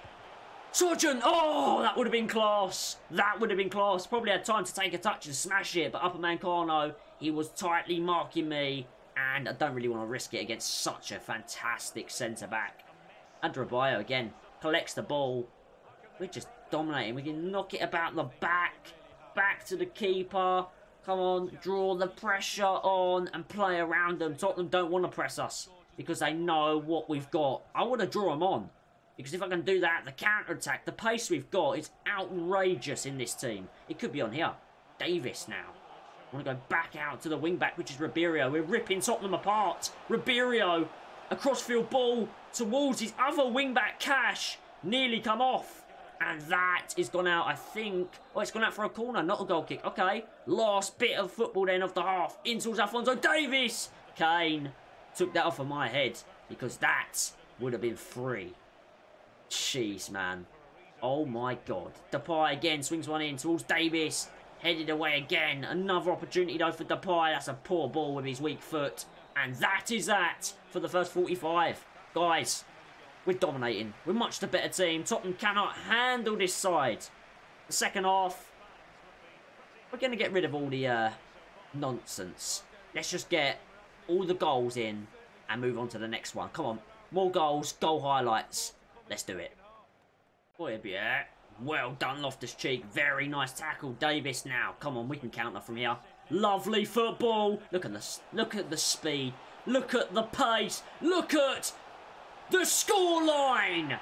Sargent, oh, that would have been class. That would have been class. Probably had time to take a touch and smash it, but Upamecano, he was tightly marking me. And I don't really want to risk it against such a fantastic centre-back. Adebayo again collects the ball. We're just dominating. We can knock it about the back. Back to the keeper. Come on, draw the pressure on and play around them. Tottenham don't want to press us because they know what we've got. I want to draw them on because if I can do that, the counter-attack, the pace we've got is outrageous in this team. It could be on here. Davis now. I want to go back out to the wing-back, which is Ribeiro. We're ripping Tottenham apart. Ribeiro, a cross-field ball towards his other wing-back, Cash. Nearly come off. And that is gone out, I think. Oh, it's gone out for a corner, not a goal kick. Okay, last bit of football then of the half. In towards Alphonso Davies. Kane took that off of my head because that would have been free. Jeez, man. Oh, my God. Depay again swings one in towards Davies. Headed away again. Another opportunity, though, for Depay. That's a poor ball with his weak foot. And that is that for the first 45. Guys, we're dominating. We're much the better team. Tottenham cannot handle this side. The second half, we're going to get rid of all the nonsense. Let's just get all the goals in and move on to the next one. Come on. More goals, goal highlights. Let's do it. Boy, yeah. Well done, Loftus-Cheek. Very nice tackle. Davis now. Come on, we can counter from here. Lovely football. Look at the speed. Look at the pace. Look at the scoreline.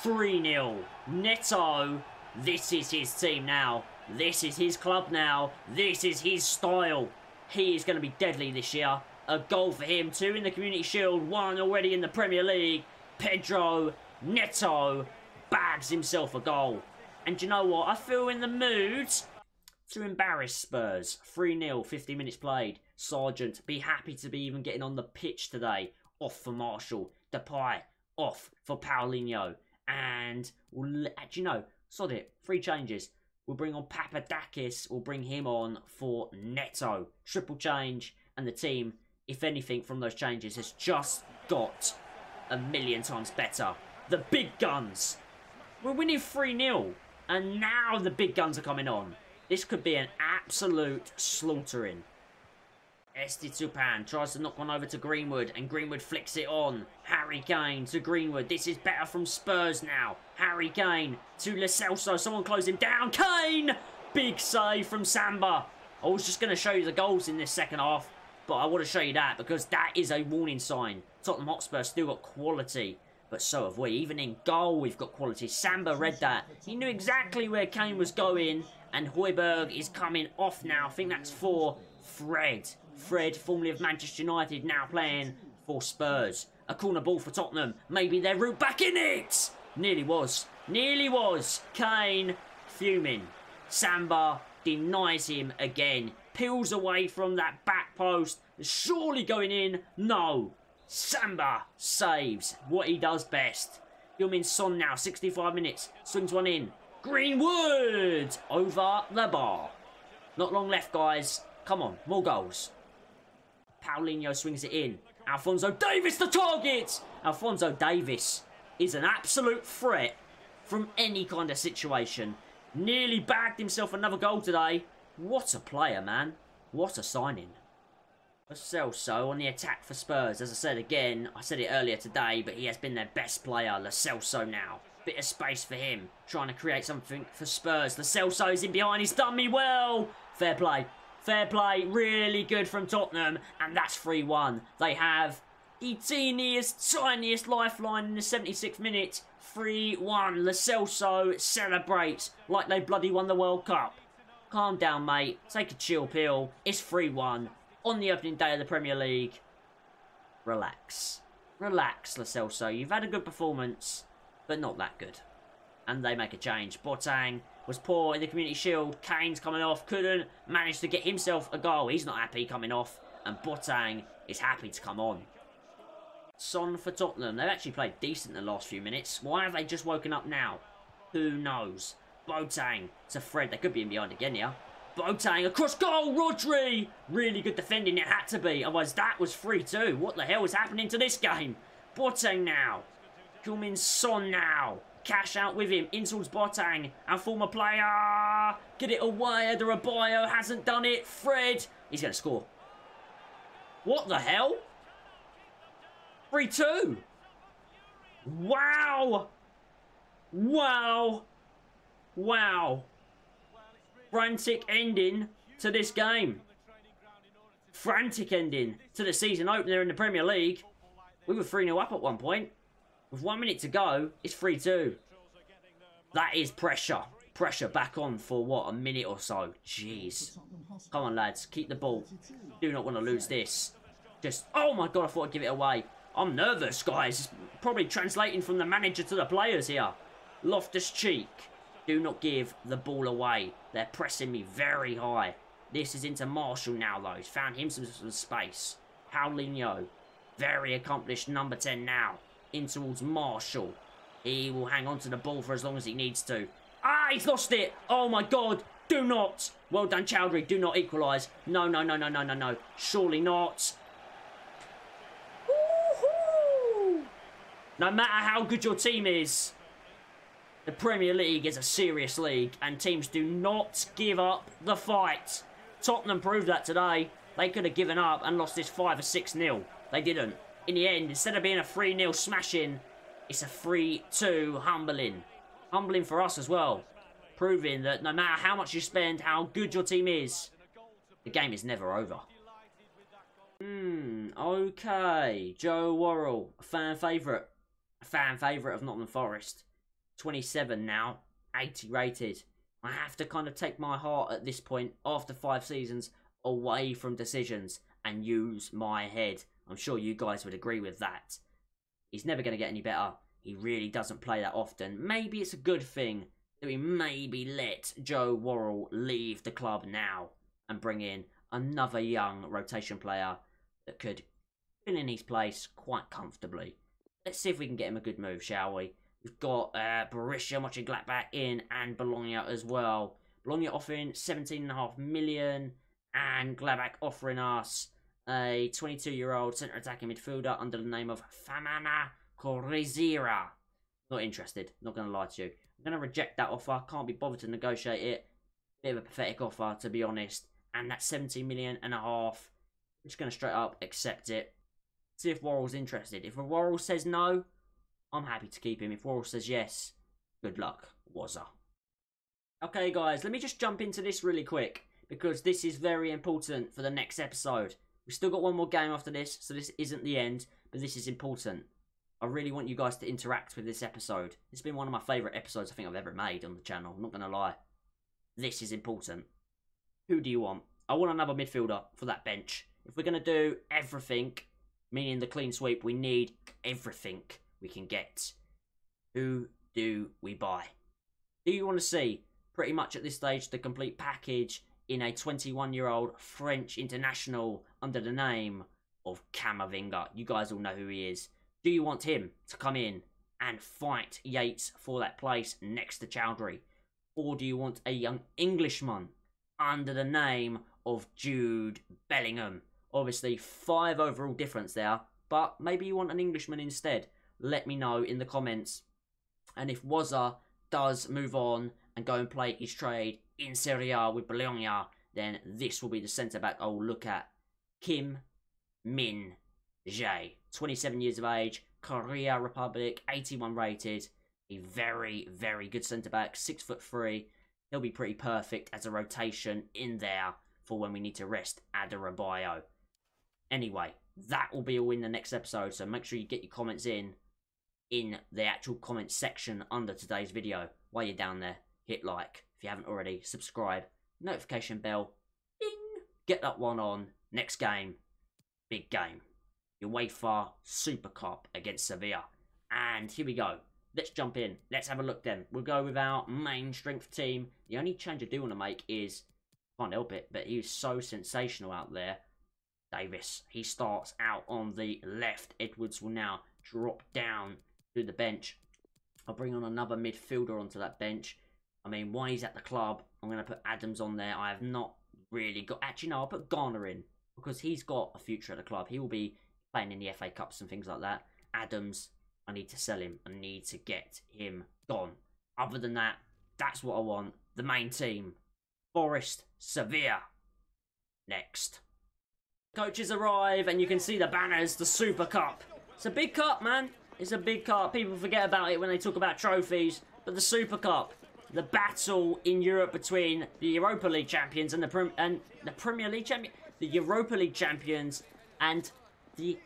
3-0. Neto. This is his team now. This is his club now. This is his style. He is going to be deadly this year. A goal for him. 2 in the Community Shield. 1 already in the Premier League. Pedro Neto bags himself a goal. And you know what? I feel in the mood to embarrass Spurs. 3-0, 50 minutes played. Sargent, be happy to be even getting on the pitch today. Off for Marshall. Depay, off for Paulinho. And, you know, sod it. 3 changes. We'll bring on Papadakis. We'll bring him on for Neto. Triple change. And the team, if anything from those changes, has just got a million times better. The big guns. We're winning 3-0. And now the big guns are coming on. This could be an absolute slaughtering. Estitupan tries to knock one over to Greenwood. And Greenwood flicks it on. Harry Kane to Greenwood. This is better from Spurs now. Harry Kane to Lo Celso. Someone close him down. Kane! Big save from Samba. I was just going to show you the goals in this second half. But I want to show you that because that is a warning sign. Tottenham Hotspur still got quality. But so have we. Even in goal, we've got quality. Samba read that. He knew exactly where Kane was going. And Højbjerg is coming off now. I think that's for Fred. Fred, formerly of Manchester United, now playing for Spurs. A corner ball for Tottenham. Maybe their route back in it. Nearly was. Nearly was. Kane fuming. Samba denies him again. Peels away from that back post. Surely going in. No. Samba saves what he does best. Heung-min Son now, 65 minutes. Swings one in. Greenwood over the bar. Not long left, guys. Come on, more goals. Paulinho swings it in. Alphonso Davies the target. Alphonso Davies is an absolute threat from any kind of situation. Nearly bagged himself another goal today. What a player, man. What a signing. Lo Celso on the attack for Spurs. As I said again, I said it earlier today, but he has been their best player. Lo Celso now. Bit of space for him. Trying to create something for Spurs. Lo Celso is in behind. He's done me well. Fair play. Fair play. Really good from Tottenham. And that's 3-1. They have the teeniest, tiniest lifeline in the 76th minute. 3-1. Lo Celso celebrates like they bloody won the World Cup. Calm down, mate. Take a chill pill. It's 3-1. On the opening day of the Premier League. Relax. Relax, Lo Celso. You've had a good performance, but not that good. And they make a change. Boateng was poor in the Community Shield. Kane's coming off. Couldn't manage to get himself a goal. He's not happy coming off. And Boateng is happy to come on. Son for Tottenham. They've actually played decent in the last few minutes. Why have they just woken up now? Who knows? Boateng to Fred. They could be in behind again here. Boateng across goal. Rodri. Really good defending. It had to be. Otherwise that was 3-2. What the hell is happening to this game? Boateng now. Heung-min Son now. Cash out with him. In towards Boateng. Our former player. Get it away. Adebayo hasn't done it. Fred. He's going to score. What the hell? 3-2. Wow. Wow. Wow. Frantic ending to this game. Frantic ending to the season opener in the Premier League. We were 3-0 up at one point. With 1 minute to go, it's 3-2. That is pressure. Pressure back on for, what, a minute or so. Jeez. Come on, lads. Keep the ball. Do not want to lose this. Just, oh my God, I thought I'd give it away. I'm nervous, guys. It's probably translating from the manager to the players here. Loftus-Cheek. Do not give the ball away. They're pressing me very high. This is into Marshall now, though. He's found him some space. Paulinho. Very accomplished number 10 now. In towards Marshall. He will hang on to the ball for as long as he needs to. Ah, he's lost it. Oh, my God. Do not. Well done, Chowdhury. Do not equalise. No, no, no, no, no, no, no. Surely not. No matter how good your team is, the Premier League is a serious league, and teams do not give up the fight. Tottenham proved that today. They could have given up and lost this 5 or 6-0. They didn't. In the end, instead of being a 3-0 smashing, it's a 3-2 humbling. Humbling for us as well. Proving that no matter how much you spend, how good your team is, the game is never over. Okay. Joe Worrell, a fan favourite. A fan favourite of Nottingham Forest. 27 now. 80 rated. I have to kind of take my heart at this point, after 5 seasons, away from decisions and use my head. I'm sure you guys would agree with that. He's never going to get any better. He really doesn't play that often. Maybe it's a good thing that we maybe let Joe Worrell leave the club now and bring in another young rotation player that could fill in his place quite comfortably. Let's see if we can get him a good move, shall we? We've got Borussia Mönchengladbach in and Bologna as well. Bologna offering 17.5 million and Gladbach offering us a 22-year-old centre attacking midfielder under the name of Famana Corizira. Not interested, not going to lie to you. I'm going to reject that offer, can't be bothered to negotiate it. Bit of a pathetic offer, to be honest. And that's 17.5 million. I'm just going to straight up accept it. See if Worrell's interested. If Worrell says no, I'm happy to keep him. If Worrell says yes, good luck, Wazza. Okay, guys, let me just jump into this really quick, because this is very important for the next episode. We've still got one more game after this, so this isn't the end, but this is important. I really want you guys to interact with this episode. It's been one of my favourite episodes I think I've ever made on the channel, I'm not going to lie. This is important. Who do you want? I want another midfielder for that bench. If we're going to do everything, meaning the clean sweep, we need everything we can get. Who do we buy? Do you want to see, pretty much at this stage, the complete package in a 21-year-old French international under the name of Camavinga? You guys all know who he is. Do you want him to come in and fight Yates for that place next to Chowdhury? Or do you want a young Englishman under the name of Jude Bellingham? Obviously, 5 overall difference there, but maybe you want an Englishman instead. Let me know in the comments. And if Wazza does move on and go and play his trade in Serie A with Bologna, then this will be the centre-back I'll look at. Kim Min Jae, 27 years of age, Korea Republic, 81 rated. A very, very good centre-back, 6'3". He'll be pretty perfect as a rotation in there for when we need to rest Adarabioyo. Anyway, that will be all in the next episode, so make sure you get your comments in the actual comment section under today's video. While you're down there, hit like if you haven't already, subscribe, notification bell, ding, get that one on. Next game, big game, UEFA Super Cup against Sevilla. And here we go. Let's jump in. Let's have a look then. We'll go with our main strength team. The only change I do want to make is, can't help it, but he was so sensational out there. Davis, he starts out on the left. Edwards will now drop down to the bench. I'll bring on another midfielder onto that bench. I mean, while he's at the club, I'm going to put Adams on there. I have not really got... Actually, no, I'll put Garner in, because he's got a future at the club. He will be playing in the FA Cups and things like that. Adams, I need to sell him. I need to get him gone. Other than that, that's what I want. The main team. Forest, Sevilla. Next. Coaches arrive, and you can see the banners, the Super Cup. It's a big cup, man. It's a big cup. People forget about it when they talk about trophies. But the Super Cup, the battle in Europe between the Europa League champions and the Premier League champion, the Europa League champions and the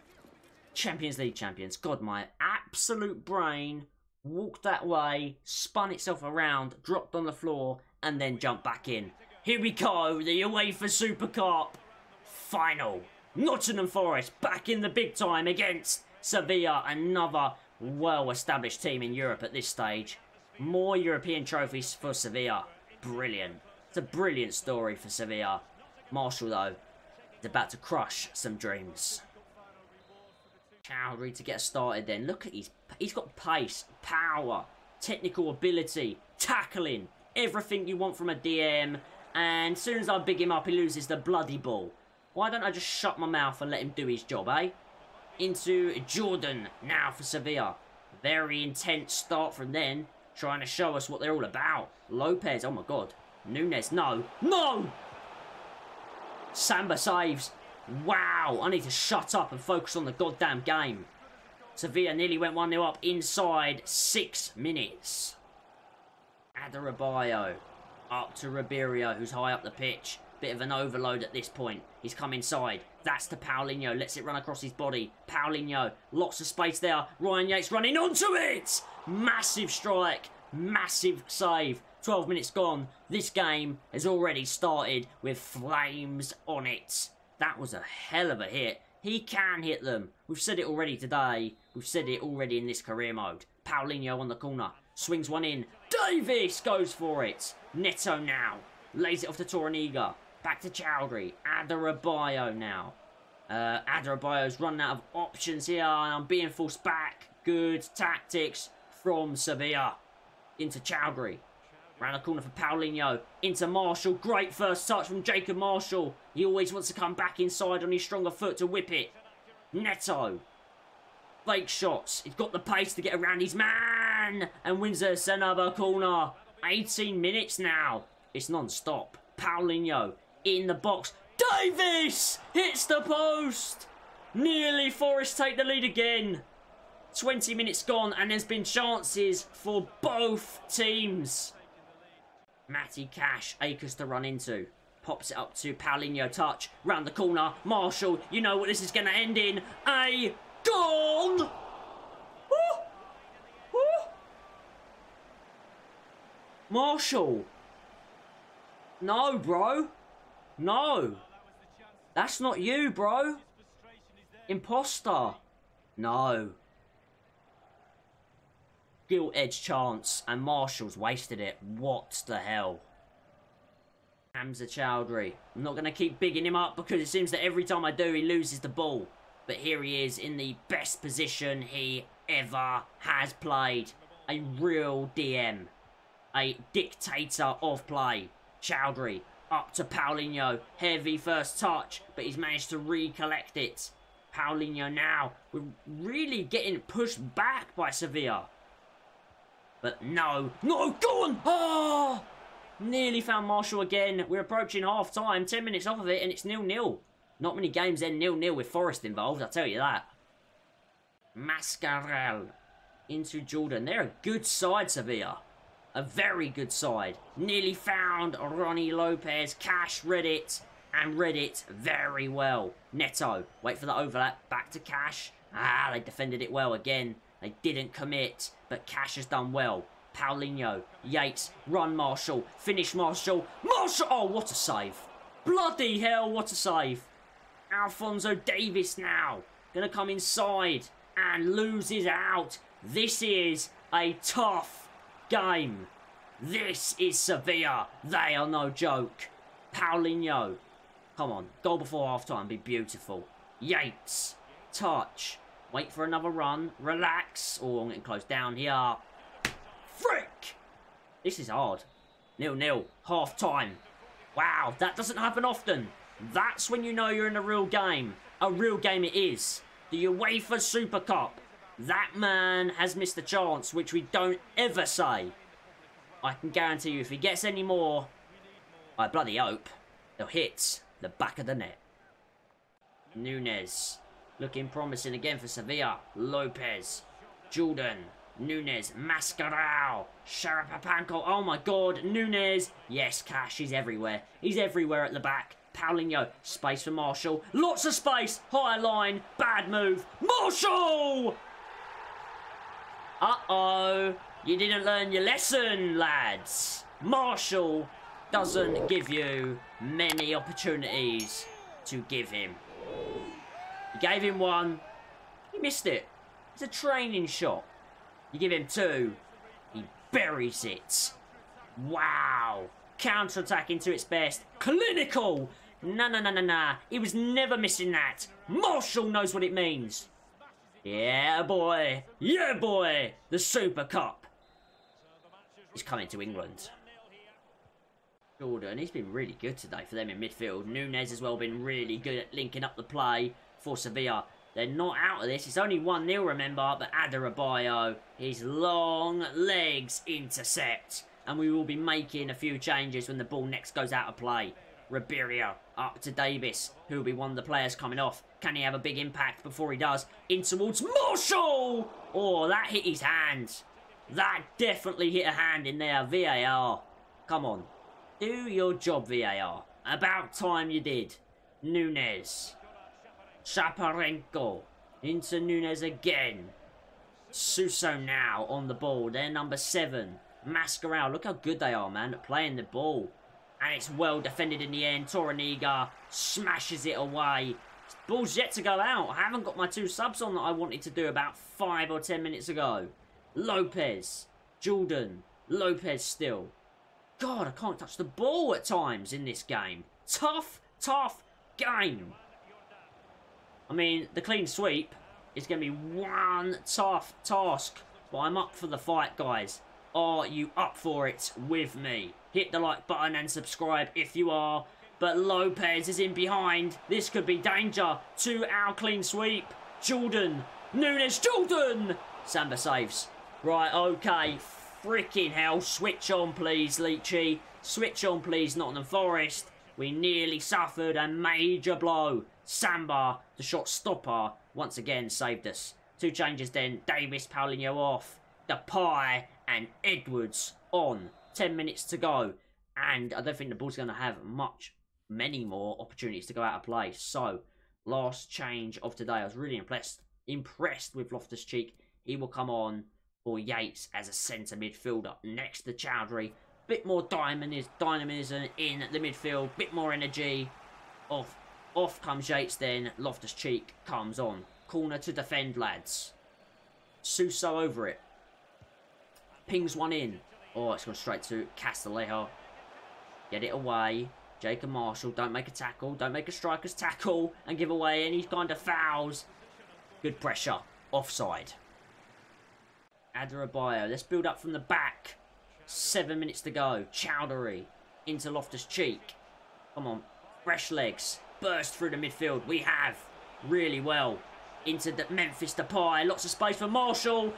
Champions League champions. God, my absolute brain walked that way, spun itself around, dropped on the floor, and then jumped back in. Here we go, the UEFA Super Cup final. Nottingham Forest back in the big time against Sevilla, another well-established team in Europe at this stage. More European trophies for Sevilla. Brilliant. It's a brilliant story for Sevilla. Marshall, though, is about to crush some dreams. Chowdhury to get started then. Look at he's got pace, power, technical ability, tackling, everything you want from a DM. And as soon as I big him up, he loses the bloody ball. Why don't I just shut my mouth and let him do his job, eh? Into Jordan now for Sevilla. Very intense start from then. Trying to show us what they're all about. Lopez, oh my god. Nunes, no. No! Samba saves. Wow, I need to shut up and focus on the goddamn game. Sevilla nearly went 1-0 up inside 6 minutes. Adarabioyo up to Ribeiro, who's high up the pitch. Bit of an overload at this point. He's come inside. That's to Paulinho. Lets it run across his body. Paulinho. Lots of space there. Ryan Yates running onto it. Massive strike. Massive save. 12 minutes gone. This game has already started with flames on it. That was a hell of a hit. He can hit them. We've said it already today. We've said it already in this career mode. Paulinho on the corner. Swings one in. Davis goes for it. Neto now. Lays it off to Torreniga. Back to Chowdhury. Adarabioyo now. Adarabioyo's running out of options here. And I'm being forced back. Good tactics from Sevilla. Into Chowdhury. Round the corner for Paulinho. Into Marshall. Great first touch from Jacob Marshall. He always wants to come back inside on his stronger foot to whip it. Neto. Fake shots. He's got the pace to get around his man. And wins another corner. 18 minutes now. It's non-stop. Paulinho in the box. Davis hits the post. Nearly Forest take the lead again. 20 minutes gone and there's been chances for both teams. Matty Cash, Akers to run into. Pops it up to Paulinho, touch. Round the corner. Marshall, you know what this is going to end in. A goal! Woo! Woo! Marshall. No, bro. No. That's not you, bro. Imposter. No. Gilt edge chance and Marshall's wasted it. What the hell? Hamza Chowdhury. I'm not going to keep bigging him up because it seems that every time I do he loses the ball. But here he is in the best position he ever has played. A real DM. A dictator of play. Chowdhury up to Paulinho. Heavy first touch, but he's managed to recollect it. Paulinho now. We're really getting pushed back by Sevilla. But no. No, go on! Oh! Nearly found Marshall again. We're approaching half-time. 10 minutes off of it, and it's 0-0. Not many games end 0-0 with Forest involved, I'll tell you that. Mascarell into Jordan. They're a good side, Sevilla. A very good side. Nearly found Ronnie Lopez. Cash read it, and read it very well. Neto. Wait for the overlap. Back to Cash. Ah, they defended it well again. They didn't commit, but Cash has done well. Paulinho, Yates, run Marshall, finish Marshall. Marshall! Oh, what a save. Bloody hell, what a save. Alphonso Davis now. Gonna come inside and loses out. This is a tough game. This is Sevilla. They are no joke. Paulinho. Come on, goal before half-time, be beautiful. Yates, touch. Wait for another run. Relax. Oh, I'm getting close down here. Frick! This is hard. 0-0. Half-time. Wow, that doesn't happen often. That's when you know you're in a real game. A real game it is. The UEFA Super Cup. That man has missed a chance, which we don't ever say. I can guarantee you, if he gets any more, I bloody hope, he'll hit the back of the net. Nunes. Looking promising again for Sevilla. Lopez. Jordan. Nunes. Mascarao. Sharapapanko. Oh my god. Nunes. Yes, Cash. He's everywhere. He's everywhere at the back. Paulinho. Space for Marshall. Lots of space. High line. Bad move. Marshall! Uh-oh. You didn't learn your lesson, lads. Marshall doesn't give you many opportunities to give him. You gave him one. He missed it. It's a training shot. You give him two. He buries it. Wow. Counter-attacking to its best. Clinical. Nah. He was never missing that. Marshall knows what it means. Yeah, boy. Yeah, boy. The Super Cup is coming to England. Jordan, he's been really good today for them in midfield. Nunes as well been really good at linking up the play for Sevilla. They're not out of this. It's only 1-0, remember. But Adebayo, his long legs intercept. And we will be making a few changes when the ball next goes out of play. Ribeiro up to Davis, who will be one of the players coming off. Can he have a big impact before he does? In towards Marshall! Oh, that hit his hand. That definitely hit a hand in there. VAR. Come on. Do your job, VAR. About time you did. Nunes. Shaparenko. Into Nunes again. Suso now on the ball. They're number 7. Mascarao. Look how good they are, man, at playing the ball. And it's well defended in the end. Torreniga smashes it away. Ball's yet to go out. I haven't got my 2 subs on that I wanted to do about 5 or 10 minutes ago. Lopez. Jordan. Lopez still. God, I can't touch the ball at times in this game. Tough game. I mean, the clean sweep is going to be one tough task. But I'm up for the fight, guys. Are you up for it with me? Hit the like button and subscribe if you are. But Lopez is in behind. This could be danger to our clean sweep. Jordan. Nunes. Jordan. Samba saves. Right, okay. Freaking hell. Switch on, please, Leachy. Switch on, please, Nottingham Forest. We nearly suffered a major blow. Samba, the shot stopper, once again saved us. 2 changes then. Davis, Paulinho off. Depay and Edwards on. 10 minutes to go. And I don't think the ball's going to have many more opportunities to go out of play. So, last change of today. I was really impressed with Loftus-Cheek. He will come on for Yates as a centre midfielder next to Chowdhury. Bit more dynamism in the midfield. Bit more energy. Off comes Yates then. Loftus-Cheek comes on. Corner to defend, lads. Suso over it. Pings one in. Oh, it's gone straight to Castillejo. Get it away. Jacob Marshall, don't make a tackle. Don't make a striker's tackle and give away any kind of fouls. Good pressure. Offside. Adebayo. Let's build up from the back. 7 minutes to go. Chowdhury into Loftus-Cheek. Come on. Fresh legs. Burst through the midfield. We have. Really well. Into the Memphis Depay. Lots of space for Marshall.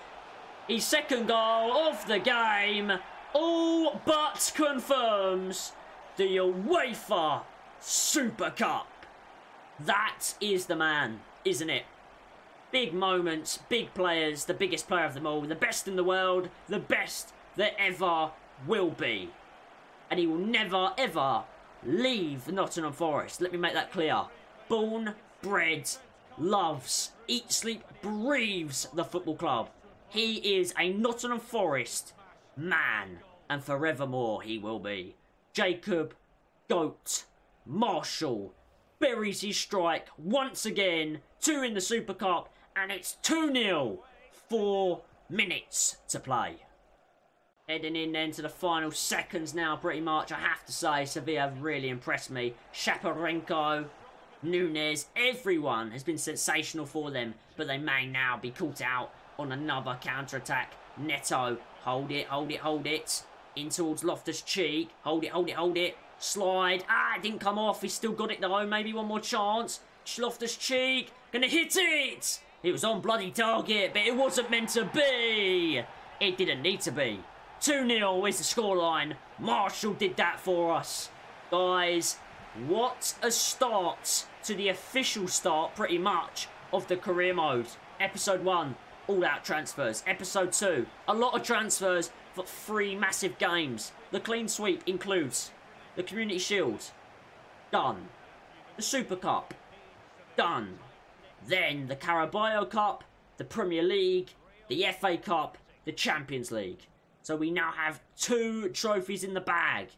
His second goal of the game. All but confirms the UEFA Super Cup. That is the man, isn't it? Big moments, big players, the biggest player of them all, the best in the world, the best there ever will be. And he will never, ever leave Nottingham Forest. Let me make that clear. Born, bred, loves, eats, sleep, breathes the football club. He is a Nottingham Forest man, and forevermore he will be. Jacob, Goat, Marshall, buries his strike once again. 2 in the Super Cup, and it's 2-0. 4 minutes to play. Heading in then to the final seconds now, pretty much. I have to say, Sevilla have really impressed me. Shaparenko, Nunes, everyone has been sensational for them, but they may now be caught out on another counter-attack. Neto, hold it. In towards Loftus-Cheek. Hold it. Slide. It didn't come off. He's still got it though. Maybe one more chance. Loftus-Cheek. Gonna hit it! It was on bloody target, but it wasn't meant to be. It didn't need to be. 2-0 is the scoreline. Marshall did that for us. Guys, What a start to the official start, pretty much, of the career mode. Episode 1, all-out transfers. Episode 2, a lot of transfers for 3 massive games. The clean sweep includes the Community Shield, done. The Super Cup, done. Then the Carabao Cup, the Premier League, the FA Cup, the Champions League. So we now have 2 trophies in the bag.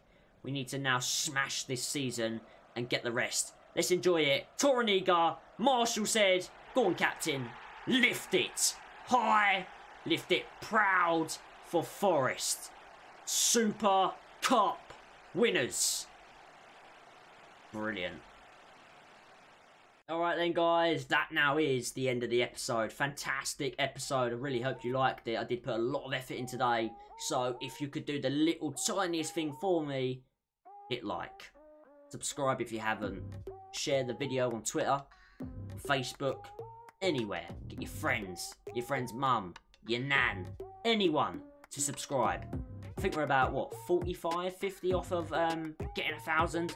We need to now smash this season and get the rest. Let's enjoy it. Toraniga, Marshall said, go on captain, lift it high, lift it proud for Forest. Super Cup winners. Brilliant. Alright then guys, that now is the end of the episode. Fantastic episode. I really hope you liked it. I did put a lot of effort in today. So if you could do the little tiniest thing for me, hit like. Subscribe if you haven't. Share the video on Twitter, Facebook, anywhere. Get your friend's mum, your nan, anyone to subscribe. I think we're about, what, 45, 50 off of getting 1,000?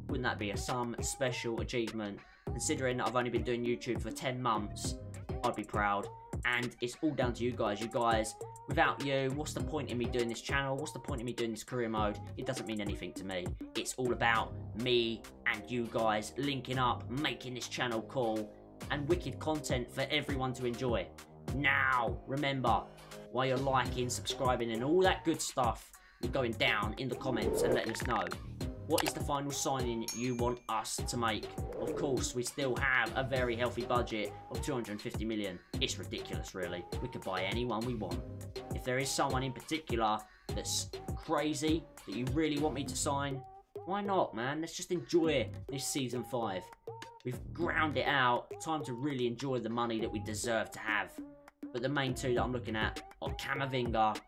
Wouldn't that be some special achievement? Considering that I've only been doing YouTube for 10 months, I'd be proud. And it's all down to you guys. You guys, without you, what's the point in me doing this channel? What's the point in me doing this career mode? It doesn't mean anything to me. It's all about me and you guys linking up, making this channel cool, and wicked content for everyone to enjoy. Now, remember, while you're liking, subscribing, and all that good stuff, you're going down in the comments and letting us know. What is the final signing you want us to make? Of course, we still have a very healthy budget of 250 million. It's ridiculous, really. We could buy anyone we want. If there is someone in particular that's crazy, that you really want me to sign, why not, man? Let's just enjoy this Season 5. We've ground it out. Time to really enjoy the money that we deserve to have. But the main 2 that I'm looking at are Camavinga,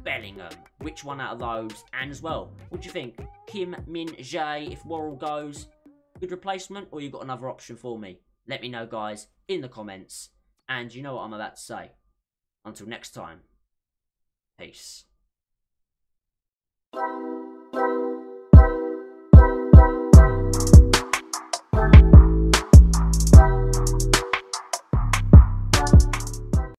Bellingham. Which one out of those? And as well, what do you think? Kim Min-jae, if Worrell goes, good replacement, or you got another option for me? Let me know, guys, in the comments. And you know what I'm about to say. Until next time, peace.